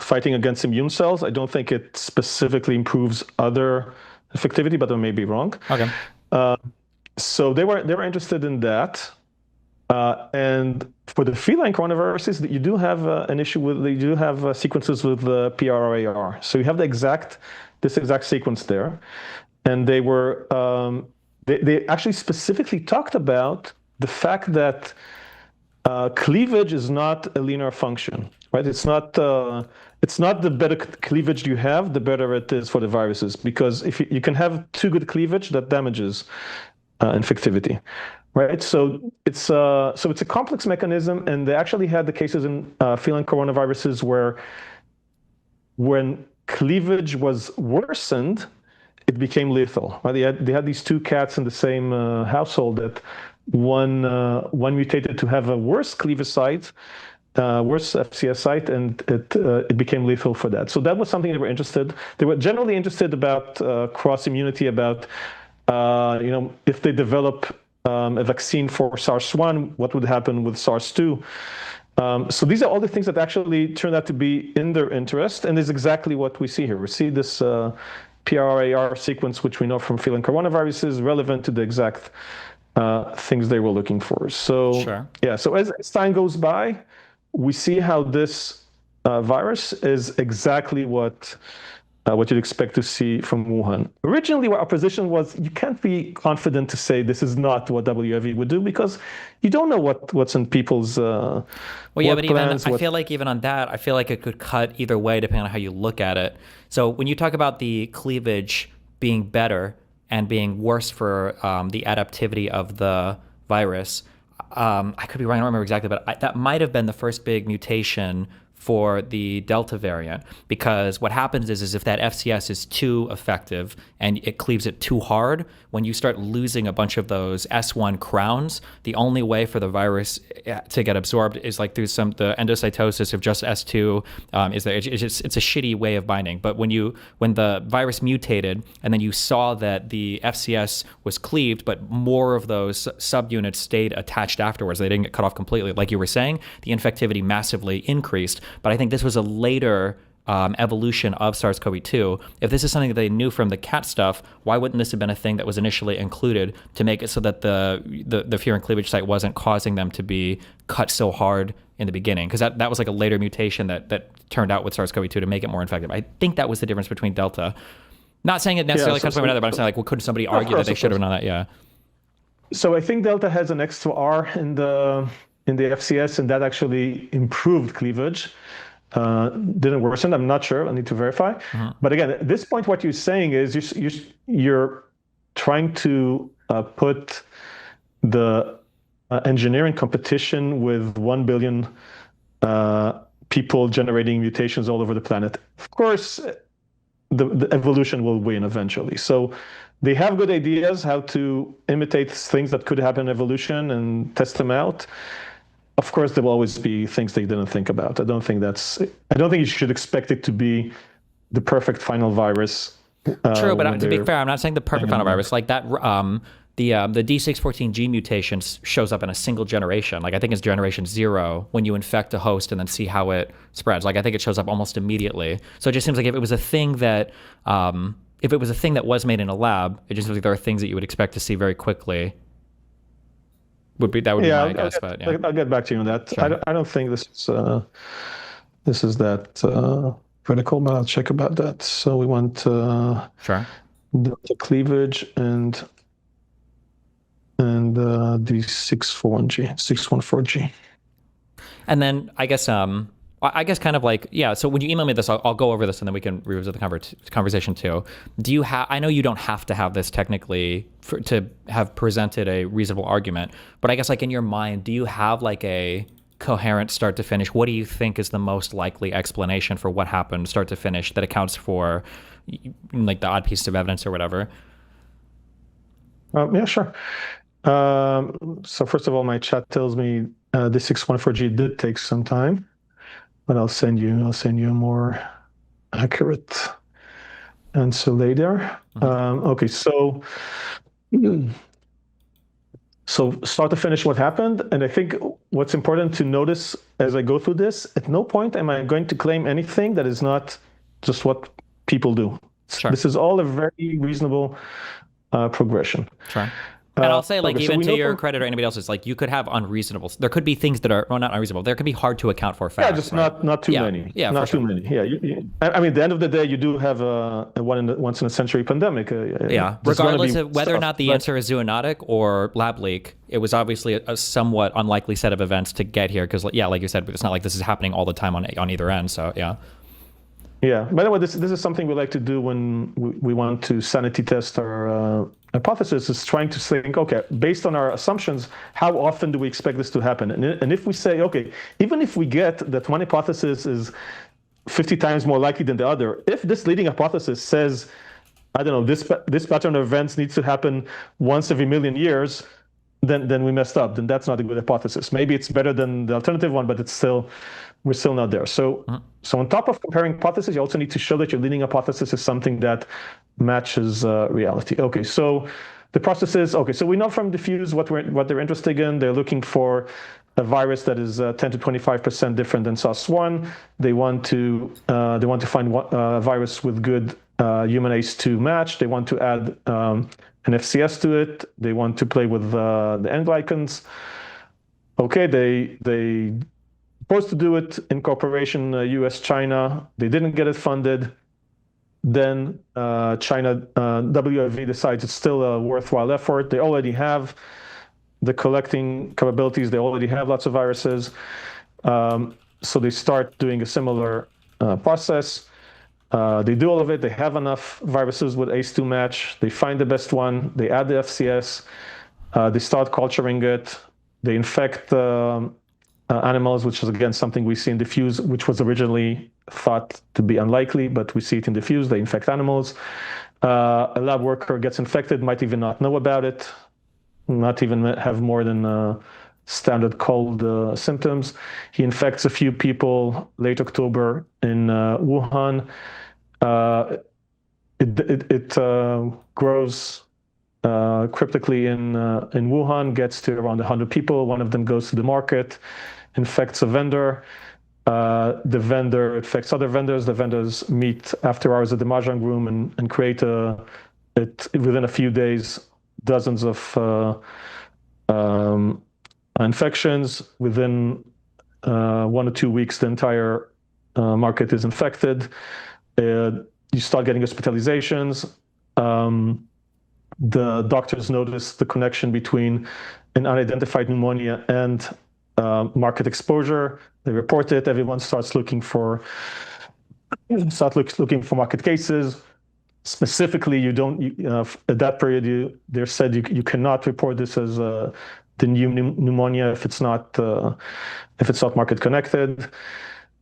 fighting against immune cells. I don't think it specifically improves other effectivity, but I may be wrong. okay. So they were interested in that. And for the feline coronaviruses, you do have an issue with you do have sequences with the PRAR. So you have this exact sequence there, and they actually specifically talked about the fact that cleavage is not a linear function, right? It's not the better cleavage you have, the better it is for the viruses, because if you can have too good cleavage, that damages infectivity, right? So it's a complex mechanism, and they actually had the cases in feline coronaviruses where when cleavage was worsened, it became lethal. Right? They had these two cats in the same household that one mutated to have a worse cleavage site, worse FCS site, and it became lethal for that. So that was something they were interested. They were generally interested about cross immunity, about if they develop a vaccine for SARS-1, what would happen with SARS-2? So these are all the things that actually turned out to be in their interest, and is exactly what we see here. We see this PRAR sequence, which we know from feline coronaviruses, relevant to the exact things they were looking for. So Sure. yeah, so as time goes by, we see how this virus is exactly what you'd expect to see from Wuhan. Originally, our position was you can't be confident to say this is not what WFE would do, because you don't know what's in people's Well, yeah, but plans, I feel like even on that, I feel like it could cut either way depending on how you look at it. So when you talk about the cleavage being better and being worse for the adaptivity of the virus, I could be wrong, I don't remember exactly, but that might have been the first big mutation for the Delta variant, because what happens is if that FCS is too effective and it cleaves it too hard, when you start losing a bunch of those S1 crowns, the only way for the virus to get absorbed is like through the endocytosis of just S2. It's a shitty way of binding. But when the virus mutated and then you saw that the FCS was cleaved, but more of those subunits stayed attached afterwards, they didn't get cut off completely. Like you were saying, the infectivity massively increased. But I think this was a later evolution of SARS-CoV-2. If this is something that they knew from the cat stuff, why wouldn't this have been a thing that was initially included to make it so that the furin cleavage site wasn't causing them to be cut so hard in the beginning? Because that was like a later mutation that turned out with SARS-CoV-2 to make it more infective. I think that was the difference between Delta. Not saying it necessarily cuts from another, but I'm saying, like, well, could somebody argue that they should have done that? Yeah. So I think Delta has an extra R in the FCS, and that actually improved cleavage. Didn't worsen. I'm not sure. I need to verify. Mm-hmm. But again, at this point, what you're saying is you're trying to put the engineering competition with 1 billion people generating mutations all over the planet. Of course, the evolution will win eventually. So they have good ideas how to imitate things that could happen in evolution and test them out. Of course, there will always be things they didn't think about. I don't think you should expect it to be the perfect final virus. True, but to be fair, I'm not saying the perfect final virus. Like that, the D614G mutation shows up in a single generation. Like I think it's generation 0 when you infect a host and then see how it spreads. Like I think it shows up almost immediately. So it just seems like if it was a thing that was made in a lab, it just seems like there are things that you would expect to see very quickly. Would be my guess, but yeah. I'll get back to you on that. Sure. I don't think this is that critical, but I'll check about that. So we want Sure. the cleavage and the 614G. And then I guess I guess kind of like, yeah. So when you email me this, I'll go over this and then we can revisit the conversation too. Do you have, I know you don't have to have this technically to have presented a reasonable argument, but I guess like in your mind, do you have like a coherent start to finish? What do you think is the most likely explanation for what happened start to finish that accounts for like the odd piece of evidence or whatever? Yeah, sure. So first of all, my chat tells me the 614G did take some time, but I'll send you a more accurate answer later. Okay, so start to finish, what happened, and I think what's important to notice as I go through this, at no point am I going to claim anything that is not just what people do. Sure. This is all a very reasonable progression. Sure. And I'll say, like, okay, even to your credit or anybody else's, like, you could have unreasonable. There could be things that are, well, not unreasonable. There could be hard to account for facts. Yeah, just right? not too many. Yeah, not too many. Yeah, I mean, at the end of the day, you do have a once in a century pandemic. Yeah, regardless of whether or not the answer is zoonotic or lab leak, it was obviously a somewhat unlikely set of events to get here. Because, yeah, like you said, it's not like this is happening all the time on either end. So, yeah. Yeah. By the way, this is something we like to do when we want to sanity test our hypothesis, is trying to think, okay, based on our assumptions, how often do we expect this to happen? And if we say, okay, even if we get that one hypothesis is 50 times more likely than the other, if this leading hypothesis says, I don't know, this pattern of events needs to happen once every million years, then we messed up. Then that's not a good hypothesis. Maybe it's better than the alternative one, but we're still not there. So on top of comparing hypotheses, you also need to show that your leading hypothesis is something that matches reality. Okay, so the process is, okay, so we know from diffuse what they're interested in. They're looking for a virus that is 10 to 25% different than SARS-1. They want to find a virus with good human ACE2 match. They want to add an FCS to it. They want to play with the N glycans. Okay, they supposed to do it in cooperation, US-China. They didn't get it funded. Then China, WIV decides it's still a worthwhile effort. They already have the collecting capabilities. They already have lots of viruses. So they start doing a similar process. They do all of it. They have enough viruses with ACE2 match. They find the best one. They add the FCS. They start culturing it. They infect animals, which is, again, something we see in diffuse, which was originally thought to be unlikely, but we see it in diffuse. They infect animals. A lab worker gets infected, might even not know about it, not even have more than standard cold symptoms. He infects a few people late October in Wuhan. It grows cryptically in Wuhan, gets to around 100 people. One of them goes to the market, infects a vendor. The vendor infects other vendors. The vendors meet after hours at the mahjong room and create within a few days, dozens of infections. Within 1 or 2 weeks, the entire market is infected. You start getting hospitalizations. The doctors notice the connection between an unidentified pneumonia and market exposure. They report it. Everyone starts looking for market cases. Specifically, at that period, they said you cannot report this as the new pneumonia if it's not market connected.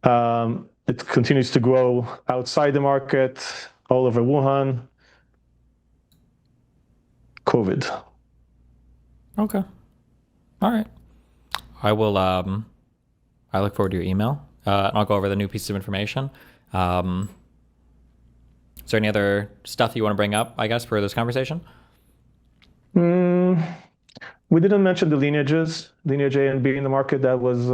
It continues to grow outside the market, all over Wuhan. COVID. Okay. All right. I will. I look forward to your email. I'll go over the new pieces of information. Is there any other stuff you want to bring up, I guess, for this conversation? We didn't mention the lineages, lineage A and B in the market. That was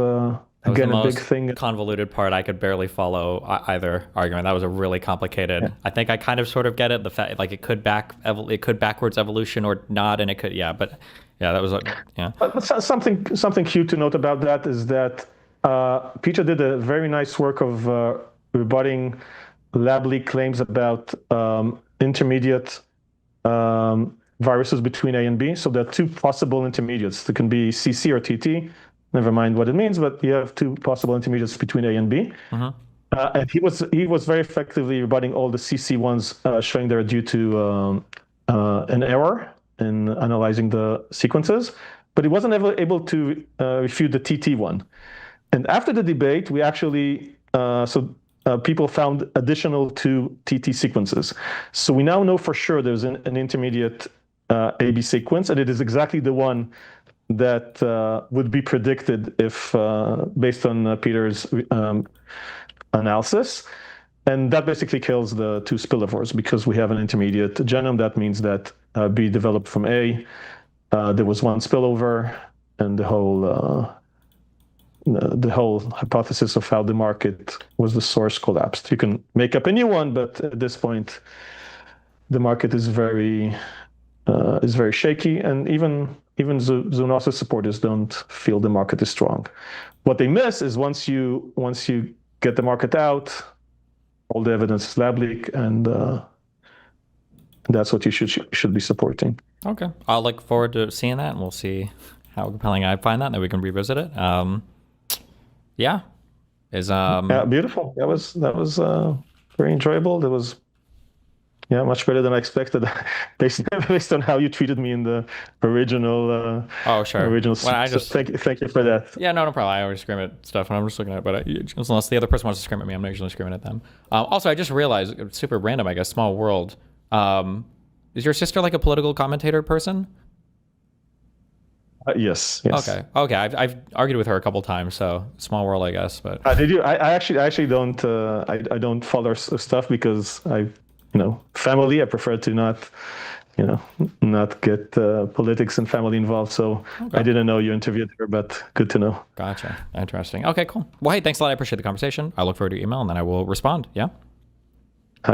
again a big thing. Convoluted part. I could barely follow either argument. That was a really complicated. Yeah. I think I kind of sort of get it. The fact, like, it could backwards evolution or not, and it could, yeah. But yeah, that was yeah. But something cute to note about that is that Peter did a very nice work of rebutting lab leak claims about intermediate viruses between A and B. So there are two possible intermediates. There can be CC or TT. never mind what it means, but you have two possible intermediates between A and B. And he was very effectively rebutting all the CC ones, showing they're due to an error in analyzing the sequences, but he wasn't ever able to refute the TT one. And after the debate, we actually people found additional two TT sequences. So we now know for sure there's an intermediate AB sequence, and it is exactly the one that would be predicted if based on Peter's analysis. And that basically kills the two spillovers because we have an intermediate genome. That means that B developed from A. There was one spillover, and the whole hypothesis of how the market was the source collapsed. You can make up a new one, but at this point, the market is very shaky, and even zoonosis supporters don't feel the market is strong. What they miss is once you get the market out, all the evidence is lab leak, and that's what you should be supporting. Okay, I'll look forward to seeing that, and we'll see how compelling I find that, and then we can revisit it. Yeah, beautiful. That was very enjoyable. That was much better than I expected, based on how you treated me in the original. Oh, sure. Original. Well, so thank you for that. Yeah, no problem. I always scream at stuff when I'm just looking at it, but unless the other person wants to scream at me, I'm not usually screaming at them. Also, I just realized, super random, I guess, small world. Is your sister like a political commentator person? Yes. Okay. I've argued with her a couple times, so small world, I guess. But did you? I actually don't. I don't follow her stuff because family. I prefer to not get politics and family involved. So I didn't know you interviewed her, but good to know. Gotcha. Interesting. Okay, cool. Well, hey, thanks a lot. I appreciate the conversation. I look forward to your email, and then I will respond. Yeah.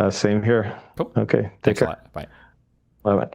Same here. Cool. Okay. Take care. A lot. Bye. Bye.